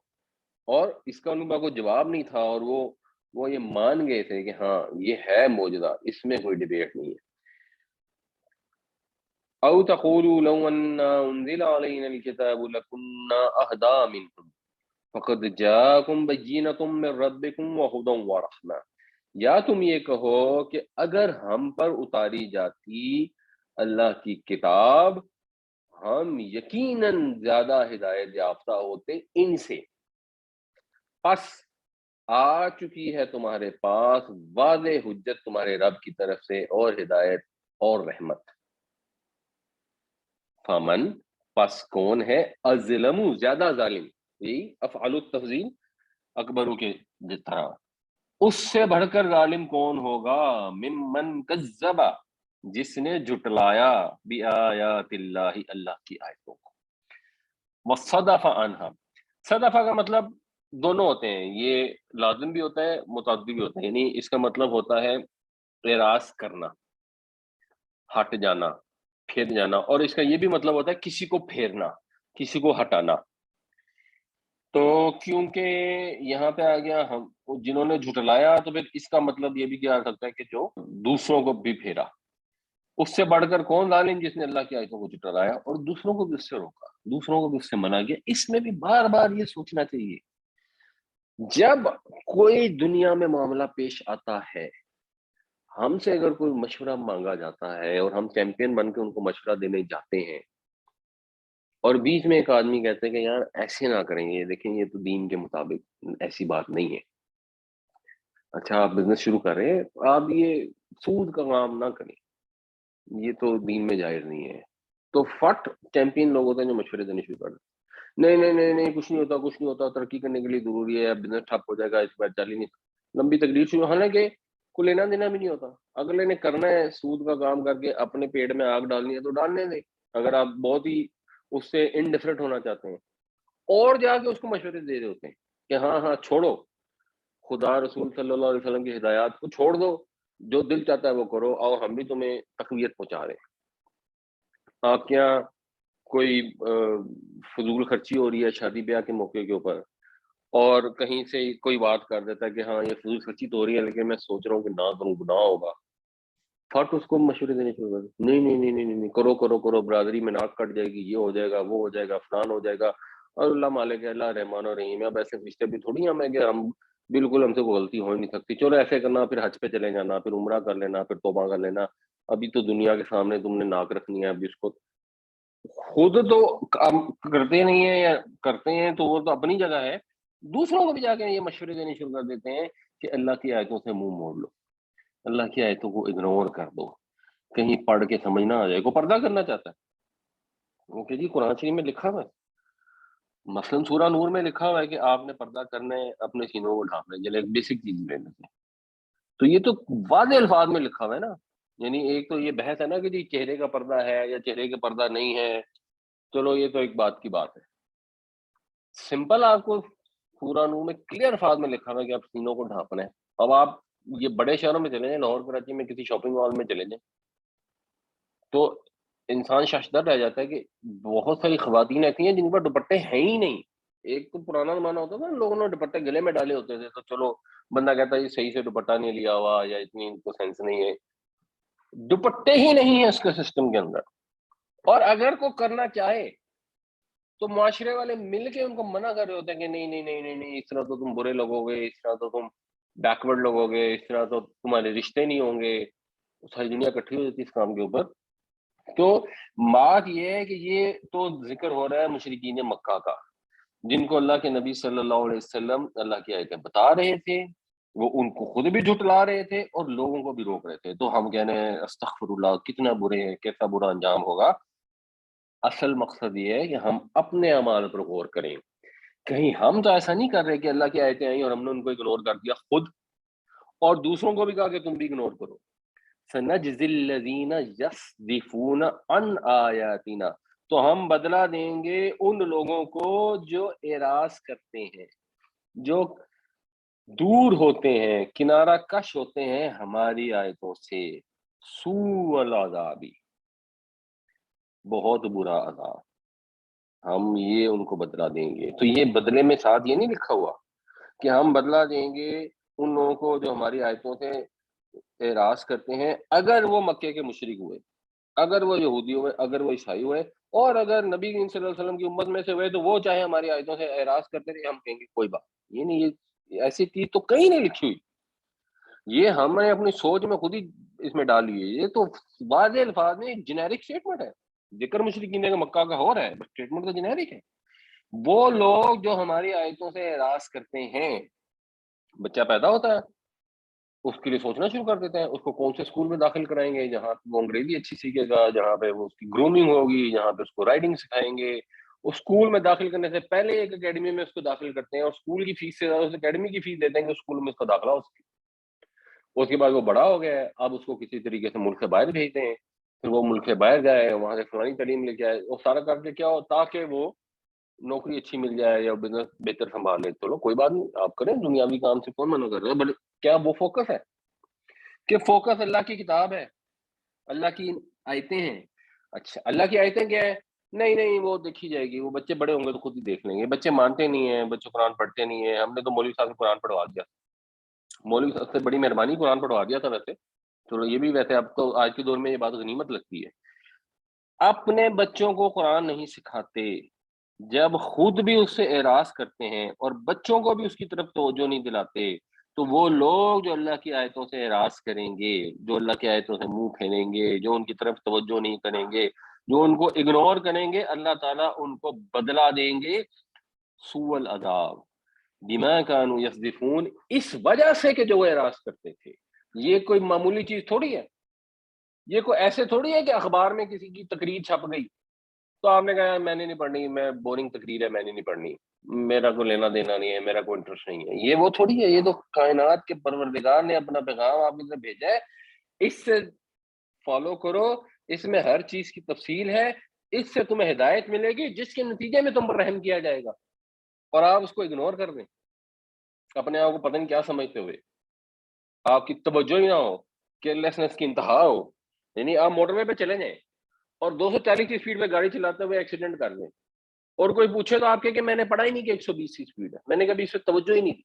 اور اس کا ان کا کوئی جواب نہیں تھا، اور وہ یہ مان گئے تھے کہ ہاں یہ ہے معجزہ، اس میں کوئی ڈیبیٹ نہیں ہے۔ او تقولوا لو ان انزل علينا الكتاب لكنا اهدى منهم فقد جاءكم بينة من ربكم وهدى ورحمة، یا تم یہ کہو کہ اگر ہم پر اتاری جاتی اللہ کی کتاب ہم یقیناً زیادہ ہدایت یافتہ ہوتے ان سے، پس آ چکی ہے تمہارے پاس واضح حجت تمہارے رب کی طرف سے اور ہدایت اور رحمت۔ فمن، پس کون ہے، الظلم، زیادہ ظالم، یہی افعال التفضیل اکبروں کے طرح، اس سے بڑھ کر ظالم کون ہوگا، ممن کذب، جس نے جھٹلایا بآیات اللہ، اللہ کی آیتوں کو، وصدف عنہا، صدفہ کا مطلب دونوں ہوتے ہیں، یہ لازم بھی ہوتا ہے متعدی بھی ہوتا ہے، یعنی اس کا مطلب ہوتا ہے اعراض کرنا، ہٹ جانا، پھر جانا، اور اس کا یہ بھی مطلب ہوتا ہے کسی کو پھیرنا، کسی کو ہٹانا۔ تو کیونکہ یہاں پہ آ گیا ہم جنہوں نے جھٹلایا، تو پھر اس کا مطلب یہ بھی کیا جا سکتا ہے کہ جو دوسروں کو بھی پھیرا، اس سے بڑھ کر کون ظالم، جس نے اللہ کی آیتوں کو جھٹلایا اور دوسروں کو بھی اس سے روکا، دوسروں کو بھی اس سے منع کیا۔ اس میں بھی بار بار یہ سوچنا چاہیے، جب کوئی دنیا میں معاملہ پیش آتا ہے، ہم سے اگر کوئی مشورہ مانگا جاتا ہے اور ہم چیمپئن بن کے ان کو مشورہ دینے جاتے ہیں، اور بیچ میں ایک آدمی کہتے ہیں کہ یار ایسے نہ کریں گے، دیکھیں یہ تو دین کے مطابق ایسی بات نہیں ہے. اچھا آپ بزنس شروع کر رہے ہیں، آپ یہ سود کا کام نہ کریں، یہ تو دین میں جائز نہیں ہے. تو فٹ چیمپئن لوگ ہوتے ہیں جو مشورے دینے شروع کر دیتے ہیں، نہیں نہیں نہیں نہیں، کچھ نہیں ہوتا کچھ نہیں ہوتا، ترقی کرنے کے لیے ضروری ہے، بزنس ٹھپ ہو جائے گا، اس کے بعد چل ہی نہیں. لمبی تقریر شروع، حالانکہ کو لینا دینا بھی نہیں ہوتا. اگلے نے کرنا ہے سود کا کام کر کے اپنے پیٹ میں آگ ڈالنی ہے تو ڈالنے دیں، اگر آپ بہت ہی اس سے انڈیفرنٹ ہونا چاہتے ہیں. اور جا کے اس کو مشورے دے رہے ہوتے ہیں کہ ہاں ہاں چھوڑو، خدا رسول صلی اللہ علیہ وسلم کی ہدایات کو چھوڑ دو، جو دل چاہتا ہے وہ کرو، اور ہم بھی تمہیں تقویت پہنچا رہے ہیں. آپ کے یہاں کوئی فضول خرچی ہو رہی ہے شادی بیاہ کے موقع کے اوپر، اور کہیں سے کوئی بات کر دیتا ہے کہ ہاں یہ فضول خرچی تو ہو رہی ہے لیکن میں سوچ رہا ہوں کہ نہ کروں، گناہ ہوگا. فٹ اس کو مشورے دینے شروع کر دیں، نہیں نہیں نہیں نہیں نہیں، کرو کرو کرو، برادری میں ناک کٹ جائے گی، یہ ہو جائے گا وہ ہو جائے گا فلان ہو جائے گا. اور اللہ مالک ہے، اللہ رحمان اور رحیم ہے. اب ایسے رشتے بھی تھوڑی ہم ہیں کہ ہم بالکل ہم سے کوئی غلطی ہو ہی نہیں سکتی. چلو ایسے کرنا، پھر حج پہ چلے جانا، پھر عمرہ کر لینا، پھر توبہ کر لینا. ابھی تو دنیا کے سامنے تم نے ناک رکھنی ہے، ابھی اس کو خود تو کام کرتے نہیں ہیں یا کرتے ہیں تو وہ تو اپنی جگہ ہے. دوسروں کو بھی جا کے یہ مشورے دینے شروع کر دیتے ہیں کہ اللہ کی آیتوں سے منہ موڑ لو، اللہ کی آیتوں کو اگنور کر دو، کہیں پڑھ کے سمجھ نہ آ جائے. کو پردہ کرنا چاہتا ہے وہ کہ جی قرآن شریف میں لکھا ہوا ہے، مثلاً سورہ نور میں لکھا ہوا ہے کہ آپ نے پردہ کرنا ہے، اپنے سینوں کو ڈھانپنا ہے. چلے ایک بیسک چیز لینے سے تو یہ تو واضح الفاظ میں لکھا ہوا ہے نا. یعنی ایک تو یہ بحث ہے نا کہ جی چہرے کا پردہ ہے یا چہرے کا پردہ نہیں ہے، چلو یہ تو ایک بات کی بات ہے. سمپل آپ کو سورہ نور میں کلیئر الفاظ میں لکھا ہوا ہے کہ آپ سینوں کو ڈھانپنا ہے. اب آپ یہ بڑے شہروں میں چلے جائیں، لاہور کراچی میں کسی شاپنگ مال میں چلے جائیں تو انسان ششدر رہ جاتا ہے کہ بہت ساری خواتین ایسی ہیں جن پر دوپٹے ہیں ہی نہیں. ایک تو پرانا زمانہ ہوتا تھا لوگوں نے دوپٹے گلے میں ڈالے ہوتے تھے، تو چلو بندہ کہتا ہے یہ صحیح سے دوپٹہ نہیں لیا ہوا یا اتنی ان کو سینس نہیں ہے. دوپٹے ہی نہیں ہے اس کے سسٹم کے اندر، اور اگر کو کرنا چاہے تو معاشرے والے مل کے ان کو منع کر رہے ہوتے ہیں کہ نہیں نہیں نہیں نہیں نہیں، اس طرح تو تم برے لوگ گے، اس طرح تو تم بیکورڈ لوگ گے، اس طرح تو تمہارے رشتے نہیں ہوں گے. ساری دنیا اکٹھی ہو جاتی ہے اس کام کے اوپر. تو بات یہ ہے کہ یہ تو ذکر ہو رہا ہے مشرکین مکہ کا، جن کو اللہ کے نبی صلی اللہ علیہ وسلم اللہ کی آیتیں بتا رہے تھے، وہ ان کو خود بھی جھٹلا رہے تھے اور لوگوں کو بھی روک رہے تھے. تو ہم کہنے ہیں استغفر اللہ، کتنا برے ہیں، کیسا برا انجام ہوگا. اصل مقصد یہ ہے کہ ہم اپنے اعمال پر غور کریں. کہیں ہم تو ایسا نہیں کر رہے کہ اللہ کی آیتیں آئیں اور ہم نے ان کو اگنور کر دیا خود، اور دوسروں کو بھی کہا کہ تم بھی اگنور کرو. سنجزی الذین یصدفون عن آیاتنا، تو ہم بدلہ دیں گے ان لوگوں کو جو اعراض کرتے ہیں، جو دور ہوتے ہیں، کنارہ کش ہوتے ہیں ہماری آیتوں سے. سوء العذابی، بہت برا عذاب، ہم یہ ان کو بدلہ دیں گے. تو یہ بدلے میں ساتھ یہ نہیں لکھا ہوا کہ ہم بدلہ دیں گے ان لوگوں کو جو ہماری آیتوں سے اعراض کرتے ہیں، اگر وہ مکے کے مشرک ہوئے، اگر وہ یہودی ہوئے، اگر وہ عیسائی ہوئے، اور اگر نبی کریم صلی اللہ علیہ وسلم کی امت میں سے ہوئے تو وہ چاہے ہماری آیتوں سے اعراض کرتے رہے، ہم کہیں گے کوئی بات یہ نہیں. یہ ایسی چیز تو کہیں نہیں لکھی ہوئی، یہ ہم نے اپنی سوچ میں خود ہی اس میں ڈالی ہے. یہ تو واضح الفاظ میں جنیرک اسٹیٹمنٹ ہے. ذکر مشرکین کا مکہ کا ہو رہا ہے، اسٹیٹمنٹ تو جنیرک ہے. وہ لوگ جو ہماری آیتوں سے اعراض کرتے ہیں، بچہ پیدا ہوتا ہے اس کے لیے سوچنا شروع کر دیتے ہیں اس کو کون سے اسکول میں داخل کرائیں گے جہاں وہ انگریزی اچھی سیکھے گا، جہاں پہ وہ اس کی گرومنگ ہوگی، جہاں پہ اس کو رائڈنگ سکھائیں گے. اس اسکول میں داخل کرنے سے پہلے ایک اکیڈمی میں اس کو داخل کرتے ہیں اور اسکول کی فیس سے زیادہ اس اکیڈمی کی فیس دیتے ہیں کہ اسکول میں اس کو داخلہ ہو سکے. اس کے بعد وہ بڑا ہو گیا ہے، اب اس کو کسی طریقے سے ملک سے باہر بھیجتے ہیں، پھر وہ ملک سے باہر جائے، وہاں سے فلانی تعلیم لے کے آئے، وہ سارا کر کے کیا ہو تاکہ وہ نوکری اچھی مل جائے یا بزنس بہتر سنبھال لے. چلو کوئی بات نہیں، آپ کریں، دنیاوی کام سے کون منع کر رہا ہے، بٹ کیا وہ فوکس ہے کہ فوکس اللہ کی کتاب ہے، اللہ کی آیتیں ہیں. اچھا اللہ کی آیتیں کیا ہے؟ نہیں نہیں وہ دیکھی جائے گی، وہ بچے بڑے ہوں گے تو خود ہی دیکھ لیں گے. بچے مانتے نہیں ہیں، بچے قرآن پڑھتے نہیں ہیں، ہم نے تو مولوی صاحب سے قرآن پڑھوا دیا، مولوی صاحب سے بڑی مہربانی قرآن پڑھوا دیا تھا. ویسے چلو یہ بھی ویسے اب تو آج کے دور میں یہ بات غنیمت لگتی ہے. اپنے بچوں کو قرآن نہیں سکھاتے، جب خود بھی اس سے اعراض کرتے ہیں اور بچوں کو بھی اس کی طرف توجہ نہیں دلاتے، تو وہ لوگ جو اللہ کی آیتوں سے اعراض کریں گے، جو اللہ کی آیتوں سے منہ پھیریں گے، جو ان کی طرف توجہ نہیں کریں گے، جو ان کو اگنور کریں گے اللہ تعالیٰ ان کو بدلہ دیں گے سوء العذاب بما كانوا یصدفون، اس وجہ سے کہ جو وہ اعراض کرتے تھے۔ یہ کوئی معمولی چیز تھوڑی ہے، یہ کوئی ایسے تھوڑی ہے کہ اخبار میں کسی کی تقریر چھپ گئی تو آپ نے کہا میں نے نہیں پڑھنی، میں بورنگ تقریر ہے میں نے نہیں پڑھنی، میرا کوئی لینا دینا نہیں ہے، میرا کوئی انٹرسٹ نہیں ہے۔ یہ وہ تھوڑی ہے، یہ تو کائنات کے پروردگار نے اپنا پیغام آپ کی طرف بھیجا ہے، اس سے فالو کرو، اس میں ہر چیز کی تفصیل ہے، اس سے تمہیں ہدایت ملے گی جس کے نتیجے میں تم پر رحم کیا جائے گا، اور آپ اس کو اگنور کر دیں اپنے آپ کو پتہ نہیں کیا سمجھتے ہوئے، آپ کی توجہ ہی نہ ہو، کیئرلیسنس کی انتہا ہو، یعنی آپ موٹر وے پہ چلے جائیں اور 240 کی اسپیڈ پہ گاڑی چلاتے ہوئے ایکسیڈنٹ کر دیں، اور کوئی پوچھے تو آپ کہ میں نے پڑھا ہی نہیں کہ 120 کی اسپیڈ ہے، میں نے کبھی اس پہ توجہ ہی نہیں دی،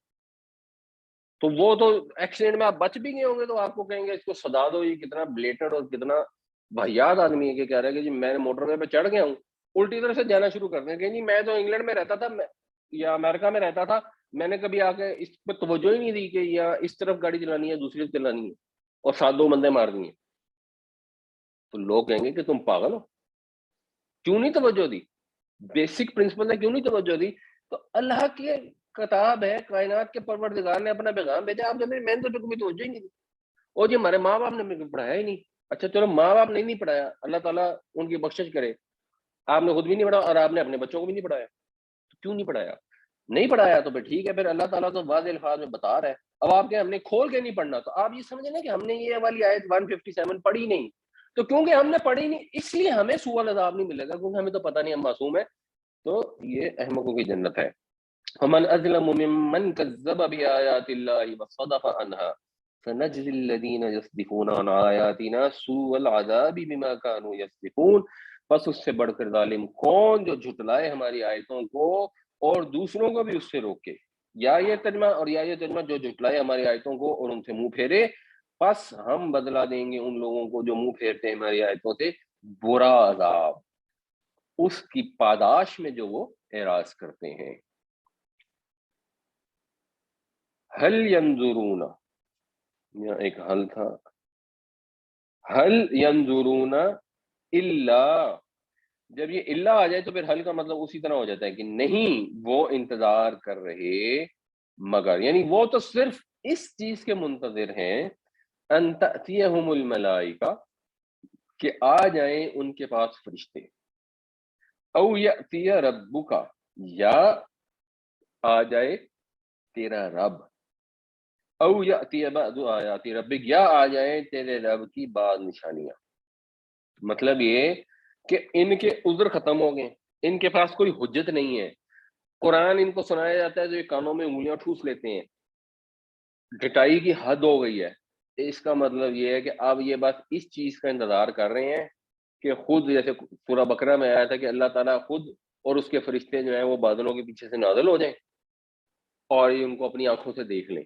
تو وہ تو ایکسیڈنٹ میں آپ بچ بھی گئے ہوں گے تو آپ کو کہیں گے اس کو سدا دو، یہ کتنا بلیٹڈ اور کتنا واہیات آدمی ہے کہ کہہ رہا ہے کہ جی میں موٹر وے پہ چڑھ گیا ہوں، الٹی طرف سے جانا شروع کر دیں کہ جی میں تو انگلینڈ میں رہتا تھا یا امریکہ میں رہتا تھا، میں نے کبھی آ کے اس پہ توجہ ہی نہیں دی کہ یا اس طرف گاڑی چلانی ہے دوسری طرف چلانی ہے، اور ساتھ 2 بندے مار دیے، تو لوگ کہیں گے کہ تم پاگل ہو، کیوں نہیں توجہ دی؟ بیسک پرنسپل ہے، کیوں نہیں توجہ دی؟ تو اللہ کی کتاب ہے، کائنات کے پروردگار نے اپنا پیغام بھیجا، آپ جب میں نے تو کبھی توجہ ہی نہیں دی، اور جی ہمارے ماں باپ نے میرے کو پڑھایا ہی نہیں۔ اچھا چلو ماں باپ نے نہیں پڑھایا، اللہ تعالیٰ ان کی بخشش کرے، آپ نے خود بھی نہیں پڑھا اور آپ نے اپنے بچوں کو بھی نہیں پڑھایا، تو کیوں نہیں پڑھایا؟ نہیں پڑھایا تو پھر ٹھیک ہے، پھر اللہ تعالیٰ تو واضح الفاظ میں بتا رہا ہے، اب آپ کے ہم نے کھول کے نہیں پڑھنا، تو آپ یہ سمجھیں نا کہ ہم نے یہ والی آیت 157 پڑھی نہیں، تو کیونکہ ہم نے پڑھی نہیں اس لیے ہمیں سوء العذاب نہیں ملے گا، کیونکہ ہمیں تو پتہ نہیں، ہم معصوم ہیں، تو یہ احمقوں کی جنت ہے۔ ومن اظلم ممن كذب بآيات الله وصدف عنها سنجزي الذين يصدفون عن آياتنا سوء العذاب بما كانوا يصدفون، بس اس سے بڑھ کر ظالم کون جو جھٹلائے ہماری آیتوں کو اور دوسروں کو بھی اس سے روکے، یا یہ ترجمہ اور یا یہ ترجمہ جو جھٹلائے ہماری آیتوں کو اور ان سے منہ پھیرے، بس ہم بدلا دیں گے ان لوگوں کو جو منہ پھیرتے ہیں ہماری آیتوں سے برا عذاب، اس کی پاداش میں جو وہ اعراض کرتے ہیں۔ حل ینظرون، یہاں ایک حل تھا، حل ینظرون الا، جب یہ الا آ جائے تو پھر حل کا مطلب اسی طرح ہو جاتا ہے کہ نہیں وہ انتظار کر رہے مگر، یعنی وہ تو صرف اس چیز کے منتظر ہیں ان تأتیہم الملائکہ، کہ آ جائیں ان کے پاس فرشتے، او یأتی ربک، یا آ جائے تیرا رب، او یأتی بعض آیات ربک، یا آ جائیں تیرے رب کی بعض نشانیاں، مطلب یہ کہ ان کے عذر ختم ہو گئے، ان کے پاس کوئی حجت نہیں ہے، قرآن ان کو سنایا جاتا ہے تو یہ کانوں میں انگلیاں ٹھوس لیتے ہیں، ڈٹائی کی حد ہو گئی ہے، اس کا مطلب یہ ہے کہ اب یہ بس اس چیز کا انتظار کر رہے ہیں کہ خود، جیسے سورہ بقرہ میں آیا تھا کہ اللہ تعالیٰ خود اور اس کے فرشتے جو ہیں وہ بادلوں کے پیچھے سے نازل ہو جائیں اور یہ ان کو اپنی آنکھوں سے دیکھ لیں،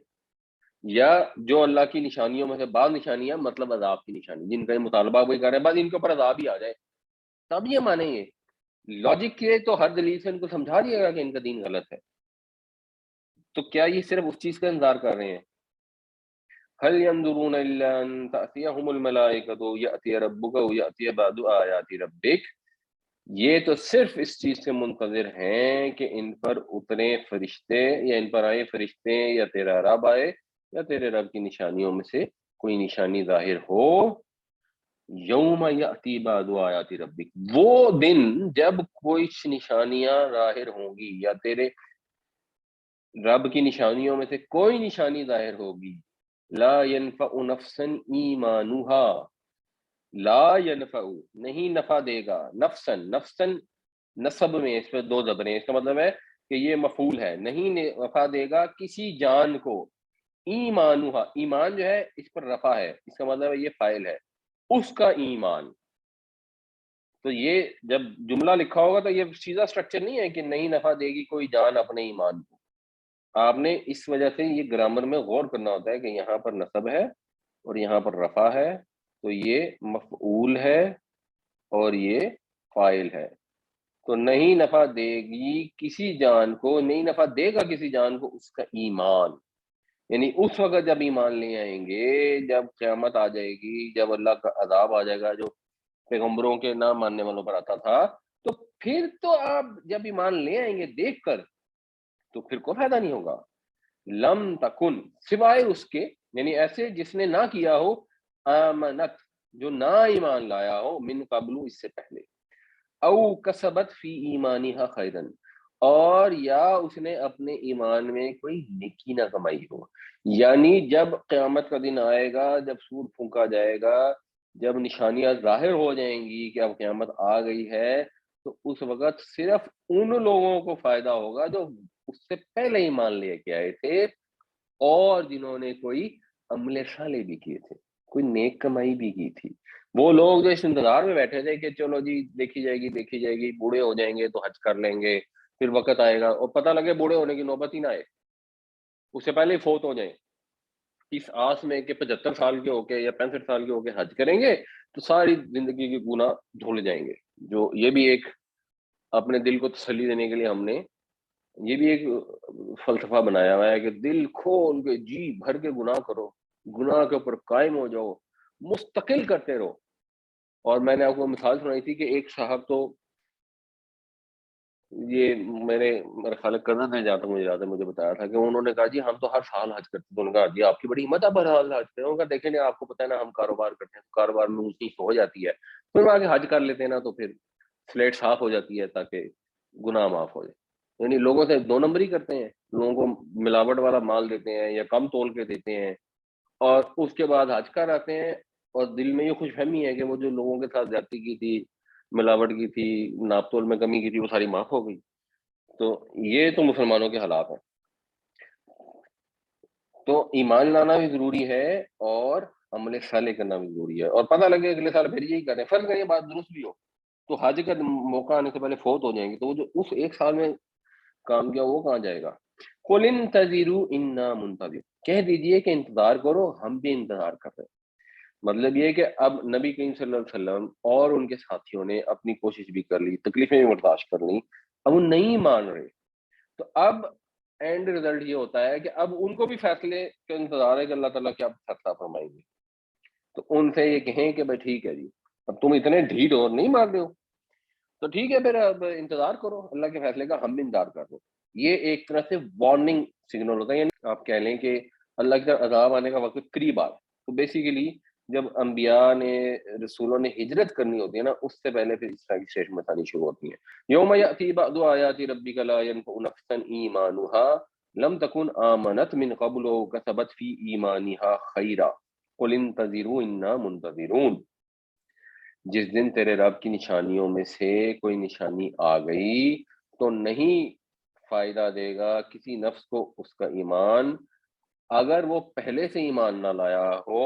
یا جو اللہ کی نشانیوں میں سے بعض نشانیاں مطلب عذاب کی نشانی جن کا یہ مطالبہ وہی کر رہے ہیں، بعد ان کے اوپر عذاب ہی آ جائے تب یہ مانیں گے، لاجک کے تو ہر دلیل سے ان کو سمجھا دیا گا کہ ان کا دین غلط ہے، تو کیا یہ صرف اس چیز کا انتظار کر رہے ہیں؟ هل ينظرون الا ان تأتيهم الملائکۃ یأتی ربک او یأتی بعض آیات ربک، یہ تو صرف اس چیز سے منتظر ہیں کہ ان پر اترے فرشتے، یا ان پر آئے فرشتے، یا تیرا رب آئے، یا تیرے رب کی نشانیوں میں سے کوئی نشانی ظاہر ہو، یوم یأتی بعض آیات ربک، وہ دن جب کوئی نشانیاں ظاہر ہوں گی، یا تیرے رب کی نشانیوں میں سے کوئی نشانی ظاہر ہوگی، لا ينفع نفسا ایمانها، لا ينفع نہیں نفع دے گا، نفسن نصب میں اس پہ 2 زبریں، اس کا مطلب ہے کہ یہ مفعول ہے، نہیں نفع دے گا کسی جان کو، ایمانها، ایمان جو ہے اس پر رفع ہے، اس کا مطلب ہے یہ فاعل ہے، اس کا ایمان، تو یہ جب جملہ لکھا ہوگا تو یہ سیدھا اسٹرکچر نہیں ہے کہ نہیں نفع دے گی کوئی جان اپنے ایمان کو، آپ نے اس وجہ سے یہ گرامر میں غور کرنا ہوتا ہے کہ یہاں پر نصب ہے اور یہاں پر رفع ہے، تو یہ مفعول ہے اور یہ فاعل ہے، تو نہیں نفع دے گی کسی جان کو، نہیں نفع دے گا کسی جان کو اس کا ایمان، یعنی اس وقت جب ایمان لے آئیں گے، جب قیامت آ جائے گی، جب اللہ کا عذاب آ جائے گا جو پیغمبروں کے نہ ماننے والوں پر آتا تھا، تو پھر تو آپ جب ایمان لے آئیں گے دیکھ کر تو پھر کوئی فائدہ نہیں ہوگا. لم تکن، سوائے اس کے، یعنی ایسے جس نے نہ کیا ہو، آمنت، جو نہ ایمان لایا ہو، من قبل، اس سے پہلے، او کسبت فی ایمانہا خیرن، اور یا اس نے اپنے ایمان میں کوئی نیکی نہ کمائی ہو. یعنی جب قیامت کا دن آئے گا، جب سور پھونکا جائے گا، جب نشانیاں ظاہر ہو جائیں گی کہ اب قیامت آ گئی ہے، تو اس وقت صرف ان لوگوں کو فائدہ ہوگا جو اس سے پہلے ایمان لے کے آئے تھے، اور جنہوں نے کوئی عمل صالح بھی کیے تھے، کوئی نیک کمائی بھی کی تھی. وہ لوگ جو اس انتظار میں بیٹھے تھے کہ چلو جی دیکھی جائے گی، بوڑھے ہو جائیں گے تو حج کر لیں گے، پھر وقت آئے گا اور پتہ لگے بوڑھے ہونے کی نوبت ہی نہ آئے، اس سے پہلے ہی فوت ہو جائیں، اس آس میں کہ 75 سال کے ہو کے یا 65 سال کے ہو کے حج کریں گے تو ساری زندگی کے گناہ دھل جائیں گے. جو یہ بھی ایک اپنے دل کو تسلی دینے کے لیے ہم نے یہ بھی ایک فلسفہ بنایا ہوا ہے کہ دل کھول کے جی بھر کے گناہ کرو، گناہ کے اوپر قائم ہو جاؤ، مستقل کرتے رہو. اور میں نے آپ کو مثال سنائی تھی کہ ایک صاحب تو یہ میرے خیال کزن ہے، جہاں تک مجھے یاد ہے، مجھے بتایا تھا کہ انہوں نے کہا جی ہم تو ہر سال حج کرتے تھے. انہوں نے کہا جی آپ کی بڑی ہمت ہے، ہر سال حج کرتے ہیں. انہوں نے کہا دیکھیں نا آپ کو پتہ ہے نا ہم کاروبار کرتے ہیں، کاروبار میں اونچ نیچ ہو جاتی ہے، پھر آگے حج کر لیتے ہیں نا تو پھر سلیٹ صاف ہو جاتی ہے تاکہ گناہ معاف ہو جائے. یعنی لوگوں سے دو نمبری کرتے ہیں، لوگوں کو ملاوٹ والا مال دیتے ہیں یا کم تول کے دیتے ہیں، اور اس کے بعد حج کر آتے ہیں اور دل میں یہ خوش فہمی ہے کہ وہ جو لوگوں کے ساتھ زیادتی کی تھی، ملاوٹ کی تھی، ناپ تول میں کمی کی تھی، وہ ساری معاف ہو گئی. تو یہ تو مسلمانوں کے حالات ہیں. تو ایمان لانا بھی ضروری ہے اور عمل صالح کرنا بھی ضروری ہے. اور پتہ لگے اگلے سال پھر یہی کریں، فرض کریں بات درست بھی ہو تو حج کا موقع آنے سے پہلے فوت ہو جائیں گے، تو وہ جو اس ایک سال میں کام کیا وہ کہاں جائے گا. قُلِ انتظروا انا منتظر، کہہ دیجئے کہ انتظار کرو، ہم بھی انتظار کر رہے ہیں. مطلب یہ کہ اب نبی کریم صلی اللہ علیہ وسلم اور ان کے ساتھیوں نے اپنی کوشش بھی کر لی، تکلیفیں بھی برداشت کر لی، اب وہ نہیں مان رہے. تو اب اینڈ رزلٹ یہ ہوتا ہے کہ اب ان کو بھی فیصلے کا انتظار ہے کہ اللہ تعالیٰ کیا فیصلہ فرمائیں گے. تو ان سے یہ کہیں کہ بھائی ٹھیک ہے جی، اب تم اتنے ڈھیٹ اور نہیں مار رہے ہو تو ٹھیک ہے پھر اب انتظار کرو اللہ کے فیصلے کا، ہم بھی انتظار کر رہے. یہ ایک طرح سے وارننگ سگنل ہوتا ہے، یعنی آپ کہہ لیں کہ اللہ کی طرف عذاب آنے کا وقت قریب آ. تو بیسیکلی جب انبیاء نے، رسولوں نے ہجرت کرنی ہوتی ہے نا، اس سے پہلے پھر اس طرح کی اسٹیشن بتانی شروع ہوتی ہیں. یوم یأتی بعض آیات ربک لا ینفع نفسا ایمانها لم تکن آمنت من قبل کسبت فی ایمانها خیرا قل انتظروا انا منتظرون. جس دن تیرے رب کی نشانیوں میں سے کوئی نشانی آ گئی تو نہیں فائدہ دے گا کسی نفس کو اس کا ایمان، اگر وہ پہلے سے ایمان نہ لایا ہو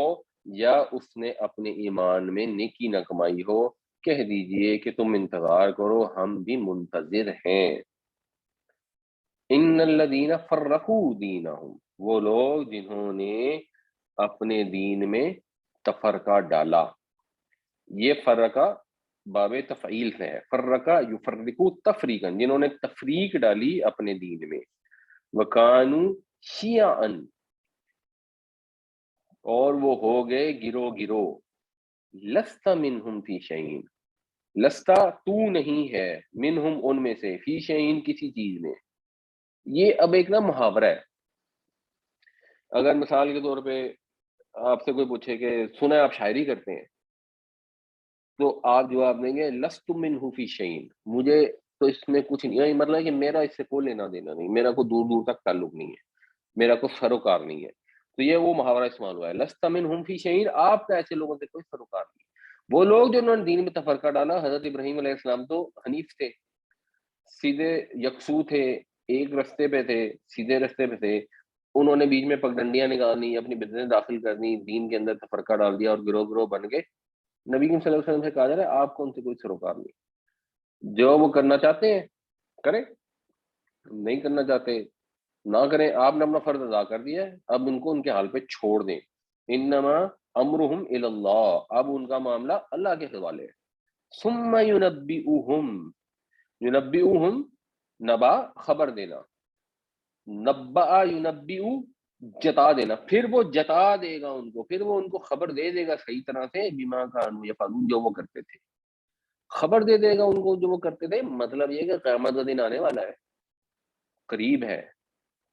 یا اس نے اپنے ایمان میں نیکی نہ کمائی ہو. کہہ دیجئے کہ تم انتظار کرو، ہم بھی منتظر ہیں. ان الذین فرقوا دینہم، وہ لوگ جنہوں نے اپنے دین میں تفرقہ ڈالا. یہ فرقہ باب تفعیل سے ہے، فرقہ یفرقو تفریقا، جنہوں نے تفریق ڈالی اپنے دین میں. وکانوا شیعا، اور وہ ہو گئے گروہ گروہ. لست منہم فی شیء، لستا تو نہیں ہے، منہم ان میں سے، فی شیء کسی چیز میں. یہ اب ایک نا محاورہ ہے. اگر مثال کے طور پہ آپ سے کوئی پوچھے کہ سنا آپ شاعری کرتے ہیں تو آپ جواب دیں گے لست منہ فی شیء، مجھے تو اس میں کچھ نہیں ہے. مطلب ہے کہ میرا اس سے کوئی لینا دینا نہیں، میرا کوئی دور دور تک تعلق نہیں ہے، میرا کوئی سروکار نہیں ہے. تو یہ وہ محاورہ استعمال ہوا ہے، لست منہم فی شیء، آپ کا ایسے لوگوں سے کوئی سروکار نہیں. وہ لوگ جو انہوں نے دین میں تفرقہ ڈالا، حضرت ابراہیم علیہ السلام تو حنیف تھے، سیدھے یکسو تھے، ایک رستے پہ تھے، سیدھے رستے پہ تھے. انہوں نے بیچ میں پگڈنڈیاں نکالنی، اپنی بزنس داخل کرنی، دین کے اندر تفرقہ ڈال دیا اور گروہ گروہ بن گئے. نبی صلی اللہ علیہ وسلم سے کہا جا رہا ہے آپ کو ان سے کوئی سروکار نہیں. جو وہ کرنا چاہتے ہیں کریں، نہیں کرنا چاہتے نہ کریں. آپ نے اپنا فرض ادا کر دیا ہے، اب ان کو ان کے حال پہ چھوڑ دیں. انما امرہم الی اللہ، اب ان کا معاملہ اللہ کے حوالے ہے. ثم ینبئہم، ینبئہم نبا خبر دینا، نبأ ینبئ جتا دینا، پھر وہ جتا دے گا ان کو، پھر وہ ان کو خبر دے دے گا صحیح طرح سے، بما کانوا یفعلون، جو وہ کرتے تھے. خبر دے دے گا ان کو جو وہ کرتے تھے. مطلب یہ کہ قیامت کا دن آنے والا ہے، قریب ہے،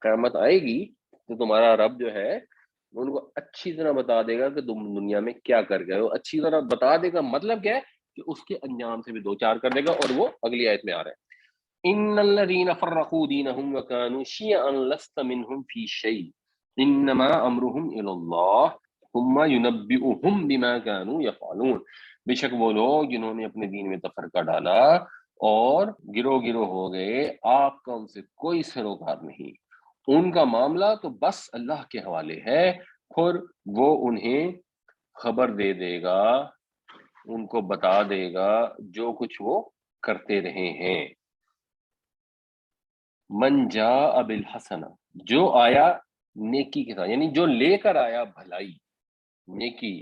قیامت آئے گی تو تمہارا رب جو ہے ان کو اچھی طرح بتا دے گا کہ تم دنیا میں کیا کر گئے ہو. اچھی طرح بتا دے گا مطلب کیا ہے کہ اس کے انجام سے بھی دو چار کر دے گا. اور وہ اگلی آیت میں آ رہا ہے، ان الذين فرقوا دينهم وكانوا شيعا لست منهم في شيء انما امرهم الى الله ثم ينبئهم بما كانوا يفعلون. بے شک وہ لوگ جنہوں نے اپنے دین میں تفرقہ ڈالا اور گروہ گروہ ہو گئے، آپ کا ان سے کوئی سروکار نہیں، ان کا معاملہ تو بس اللہ کے حوالے ہے، پھر وہ انہیں خبر دے دے گا، ان کو بتا دے گا جو کچھ وہ کرتے رہے ہیں. من جاء بالحسنہ، جو آیا نیکی کے ساتھ، یعنی جو لے کر آیا بھلائی نیکی،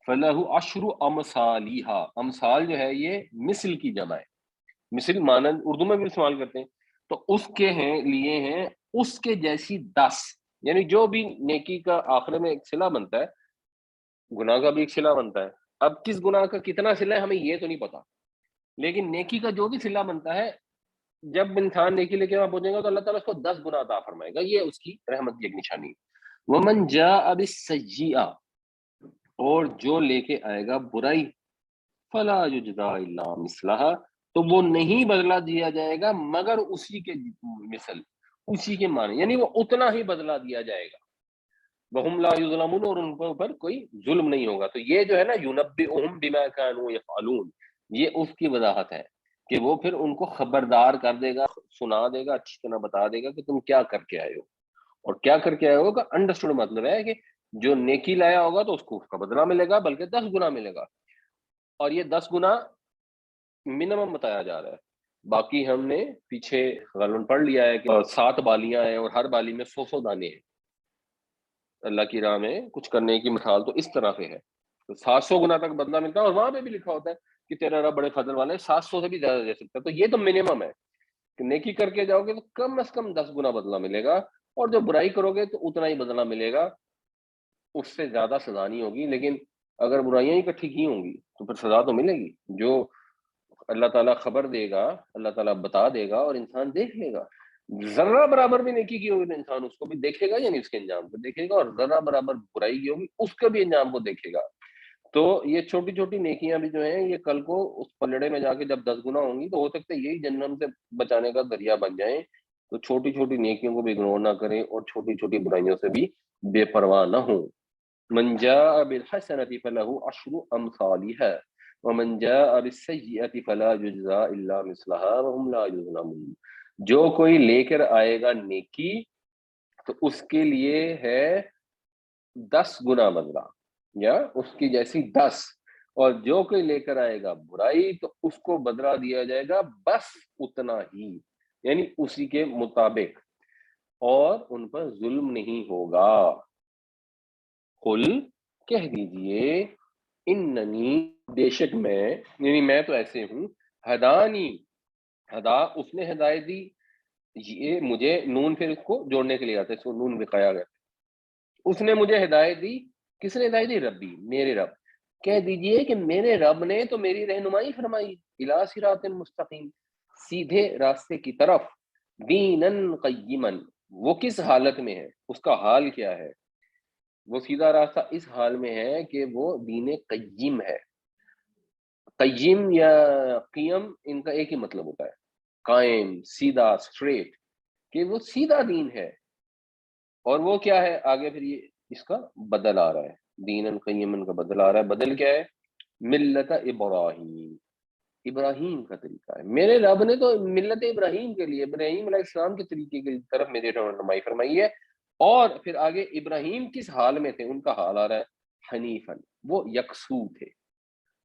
فلہ عشر امثالہا، امثال جو ہے یہ مثل کی جمع ہے، مثل مانند اردو میں بھی استعمال کرتے ہیں، تو اس کے ہیں لیے ہیں اس کے جیسی 10، یعنی جو بھی نیکی کا آخر میں ایک صلہ بنتا ہے، گناہ کا بھی ایک صلہ بنتا ہے. اب کس گناہ کا کتنا صلہ ہے ہمیں یہ تو نہیں پتا، لیکن نیکی کا جو بھی صلہ بنتا ہے جب انسان نیکی لے کے وہاں پہنچے گا تو اللہ تعالیٰ اس کو 10 گنا عطا فرمائے گا. یہ اس کی رحمت کی ایک نشانی. ومن جاء بالسیئہ، اور جو لے کے آئے گا برائی، فلا یجزا الا مثلہا، تو وہ نہیں بدلہ دیا جائے گا مگر اسی کے مثل، اسی کے معنی، یعنی وہ اتنا ہی بدلہ دیا جائے گا. وہم لا یظلمون، اور ان کے اوپر کوئی ظلم نہیں ہوگا. تو یہ جو ہے نا ینبئہم بما کانوا یفعلون، یہ اس کی وضاحت ہے کہ وہ پھر ان کو خبردار کر دے گا، سنا دے گا، اچھی طرح بتا دے گا کہ تم کیا کر کے آئے ہو. اور کیا کر کے آئے ہو کا انڈرسٹوڈ مطلب ہے کہ جو نیکی لایا ہوگا تو اس کو اس کا بدلہ ملے گا، بلکہ 10 گنا ملے گا. اور یہ 10 گنا منیمم بتایا جا رہا ہے. باقی ہم نے پیچھے غالباً پڑھ لیا ہے کہ 7 بالیاں ہیں اور ہر بالی میں 100 دانے ہیں. اللہ کی راہ میں کچھ کرنے کی مثال تو اس طرح سے ہے، تو 700 گنا تک بدلہ ملتا ہے. اور وہاں پہ بھی لکھا ہوتا ہے کہ تیرا رب بڑے فضل والے 700 سے بھی زیادہ دے سکتا ہے. تو یہ تو منیمم ہے کہ نیکی کر کے جاؤ گے تو کم از کم 10 گنا بدلہ ملے گا، اور جو برائی کرو گے تو اتنا ہی بدلہ ملے گا، اس سے زیادہ سزا نہیں ہوگی. لیکن اگر برائیاں ہی اکٹھی کی ہوں گی تو پھر سزا تو ملے گی. جو اللہ تعالیٰ خبر دے گا، اللہ تعالیٰ بتا دے گا اور انسان دیکھ لے گا. ذرہ برابر بھی نیکی کی ہوگی تو انسان اس کو بھی دیکھے گا، یعنی اس کے انجام کو دیکھے گا، اور ذرہ برابر برائی کی ہوگی اس کے بھی انجام کو دیکھے گا. تو یہ چھوٹی چھوٹی نیکیاں بھی جو ہیں یہ کل کو اس پلڑے میں جا کے جب 10 گنا ہوں گی تو ہو سکتا ہے یہی جہنم سے بچانے کا ذریعہ بن جائیں. تو چھوٹی چھوٹی نیکیوں کو بھی اگنور نہ کریں اور چھوٹی چھوٹی برائیوں سے بھی بے پرواہ نہ ہوں. من جاء بالحسنة فله عشر امثالها ومن جاء بالسیئة فلا یجزا الا مثلها وهم لا یظلمون. جو کوئی لے کر آئے گا نیکی تو اس کے لیے ہے 10 گنا بدلہ، یا اس کی جیسی 10، اور جو کوئی لے کر آئے گا برائی تو اس کو بدلہ دیا جائے گا بس اتنا ہی، یعنی اسی کے مطابق، اور ان پر ظلم نہیں ہوگا. قل، کہہ دیجئے، اننی، بے شک میں، یعنی میں تو ایسے ہوں، ہدانی، ہدا اس نے ہدایت دی، یہ مجھے نون پھر اس کو جوڑنے کے لیے آتا ہے، اس کو نون بقایا گیا، اس نے مجھے ہدایت دی. کس نے ہدایت دی؟ ربی، میرے رب. کہہ دیجئے کہ میرے رب نے تو میری رہنمائی فرمائی، الی صراط مستقیم، سیدھے راستے کی طرف، دینن قیما، وہ کس حالت میں ہے، اس کا حال کیا ہے؟ وہ سیدھا راستہ اس حال میں ہے کہ وہ دین قیم ہے. قیم یا قیم ان کا ایک ہی مطلب ہوتا ہے، قائم، سیدھا، اسٹریٹ، کہ وہ سیدھا دین ہے. اور وہ کیا ہے؟ آگے پھر یہ اس کا بدل آ رہا ہے، دین قیمن کا بدل آ رہا ہے. بدل کیا ہے؟ ملت ابراہیم، ابراہیم کا طریقہ ہے. میرے رب نے تو ملت ابراہیم کے لیے، ابراہیم علیہ السلام کے طریقے کی طرف میری رہنمائی فرمائی ہے. اور پھر آگے ابراہیم کس حال میں تھے، ان کا حال آ رہا ہے حنیفن، وہ یکسو تھے.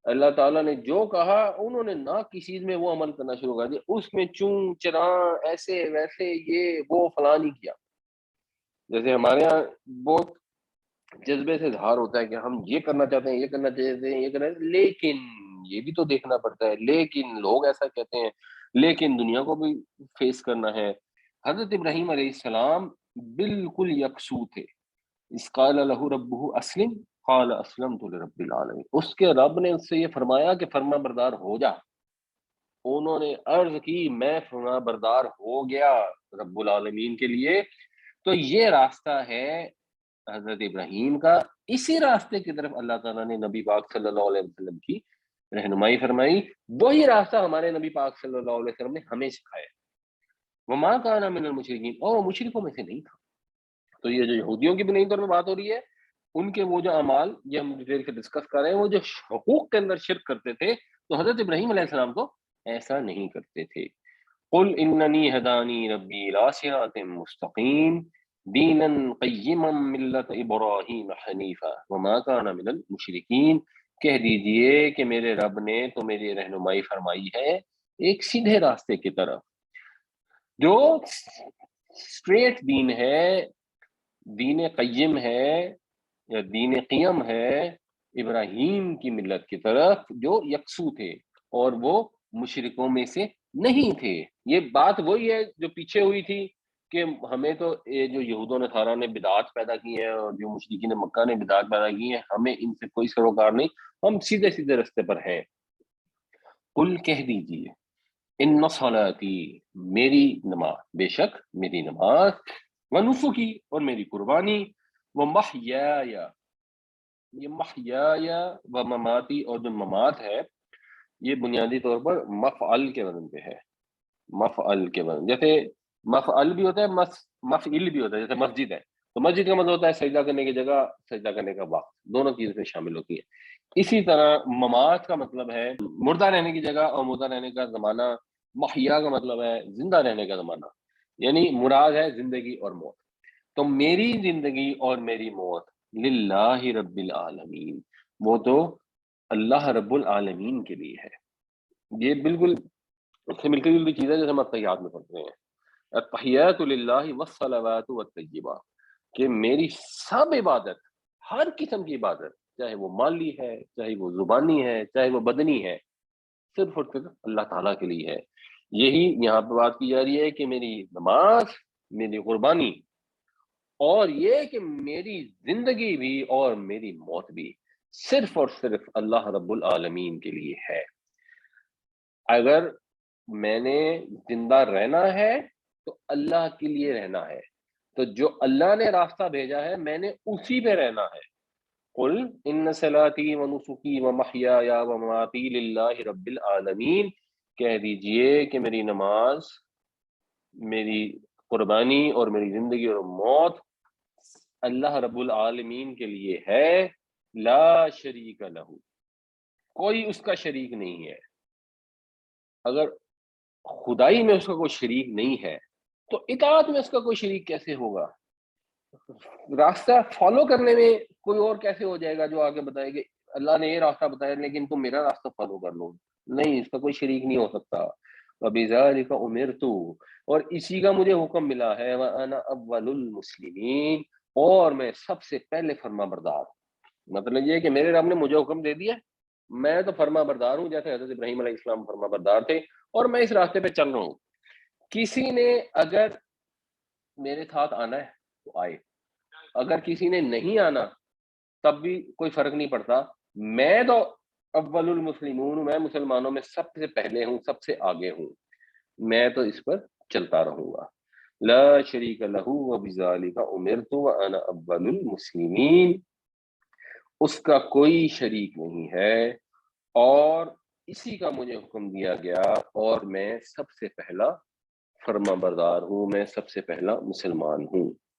اللہ تعالیٰ نے جو کہا انہوں نے نہ کسی چیز میں وہ عمل کرنا شروع کر دیا، اس میں چون چراں ایسے ویسے یہ وہ فلاں نہیں کیا. جیسے ہمارے ہاں بہت جذبے سے اظہار ہوتا ہے کہ ہم یہ کرنا چاہتے ہیں، یہ کرنا چاہتے ہیں، یہ کرنا چاہتے ہیں، لیکن یہ بھی تو دیکھنا پڑتا ہے، لیکن لوگ ایسا کہتے ہیں، لیکن دنیا کو بھی فیس کرنا ہے. حضرت ابراہیم علیہ السلام بالکل یکسو تھے. اذ قال له ربه اسلم قال اسلمت لرب العالمین، اس کے رب نے اس سے یہ فرمایا کہ فرما بردار ہو جا، انہوں نے عرض کی میں فرما بردار ہو گیا رب العالمین کے لیے. تو یہ راستہ ہے حضرت ابراہیم کا. اسی راستے کی طرف اللہ تعالیٰ نے نبی پاک صلی اللہ علیہ وسلم کی رہنمائی فرمائی. وہی راستہ ہمارے نبی پاک صلی اللہ علیہ وسلم نے ہمیں سکھایا. وما کان من المشرکین، اور وہ مشرکوں میں سے نہیں تھا. تو یہ جو یہودیوں کی بنیادی طور پر بات ہو رہی ہے، ان کے وہ جو اعمال یہ ہم ڈیٹیل سے ڈسکس کر رہے ہیں، وہ جو حقوق کے اندر شرک کرتے تھے، تو حضرت ابراہیم علیہ السلام تو ایسا نہیں کرتے تھے. قل اننی ہدانی ربی الی صراط مستقیم دینا قیما ملت ابراہیم حنیفا وما کان من المشرکین. کہہ دیجئے کہ میرے رب نے تو میری رہنمائی فرمائی ہے ایک سیدھے راستے کی طرف، جو اسٹریٹ دین ہے، دین قیم ہے یا دین قیم ہے ابراہیم کی ملت کی طرف، جو یکسو تھے اور وہ مشرکوں میں سے نہیں تھے. یہ بات وہی ہے جو پیچھے ہوئی تھی کہ ہمیں تو یہ جو یہود و نصارہ نے بدعات پیدا کی ہیں اور جو مشرکین مکہ نے بدعات پیدا کی ہیں، ہمیں ان سے کوئی سروکار نہیں، ہم سیدھے سیدھے رستے پر ہیں. قل کہہ دیجیے ان صلاتی، میری نماز، بے شک میری نماز، ونسکی، اور میری قربانی، ومحیایا، یہ محیایا و مماتی، اور جو ممات ہے یہ بنیادی طور پر مفعل کے وزن پہ ہے. مفعل کے وزن، جیسے مفعل بھی ہوتا ہے، مفعل بھی ہوتا ہے. جیسے مسجد ہے تو مسجد کا مطلب ہوتا ہے سجدہ کرنے کی جگہ، سجدہ کرنے کا وقت، دونوں چیزیں سے شامل ہوتی ہیں. اسی طرح ممات کا مطلب ہے مردہ رہنے کی جگہ اور مردہ رہنے کا زمانہ. محیا کا مطلب ہے زندہ رہنے کا زمانہ، یعنی مراد ہے زندگی اور موت. تو میری زندگی اور میری موت للہ رب العالمین، وہ تو اللہ رب العالمین کے لیے ہے. یہ بالکل اس سے ملتی جلتی چیز ہے جیسے ہم التحیات میں پڑھتے ہیں، التحیات للہ والصلوات والطیبات، کہ میری سب عبادت، ہر قسم کی عبادت، چاہے وہ مالی ہے، چاہے وہ زبانی ہے، چاہے وہ بدنی ہے، صرف اور صرف اللہ تعالیٰ کے لیے ہے. یہی یہاں پہ بات کی جا رہی ہے کہ میری نماز، میری قربانی، اور یہ کہ میری زندگی بھی اور میری موت بھی صرف اور صرف اللہ رب العالمین کے لیے ہے. اگر میں نے زندہ رہنا ہے تو اللہ کے لیے رہنا ہے، تو جو اللہ نے راستہ بھیجا ہے میں نے اسی پہ رہنا ہے. قل ان صلاتی و نسکی و محیای و مماتی للہ رب العالمین، کہہ دیجئے کہ میری نماز، میری قربانی اور میری زندگی اور موت اللہ رب العالمین کے لیے ہے. لا شریک لہ، کوئی اس کا شریک نہیں ہے. اگر خدائی میں اس کا کوئی شریک نہیں ہے تو اطاعت میں اس کا کوئی شریک کیسے ہوگا؟ راستہ فالو کرنے میں کوئی اور کیسے ہو جائے گا جو آگے بتائے کہ اللہ نے یہ راستہ بتایا لیکن تم میرا راستہ فالو کر لو؟ نہیں، اس کا کوئی شریک نہیں ہو سکتا. وَبِذَلِكَ أُمِرْتُ، اور اسی کا مجھے حکم ملا ہے، وَأَنَا أَوَّلُ الْمُسْلِمِينَ، اور میں سب سے پہلے فرما بردار. مطلب یہ کہ میرے رب نے مجھے حکم دے دیا، میں تو فرما بردار ہوں، جیسے حضرت ابراہیم علیہ السلام فرما بردار تھے، اور میں اس راستے پہ چل رہا ہوں. کسی نے اگر میرے ساتھ آنا ہے تو آئے، اگر کسی نے نہیں آنا تب بھی کوئی فرق نہیں پڑتا. میں تو اول المسلمون ہوں، میں مسلمانوں میں سب سے پہلے ہوں، سب سے آگے ہوں، میں تو اس پر چلتا رہوں گا. لا شریک لہ وبذالک امرت وانا اول المسلمین، اس کا کوئی شریک نہیں ہے اور اسی کا مجھے حکم دیا گیا، اور میں سب سے پہلا فرما بردار ہوں، میں سب سے پہلا مسلمان ہوں.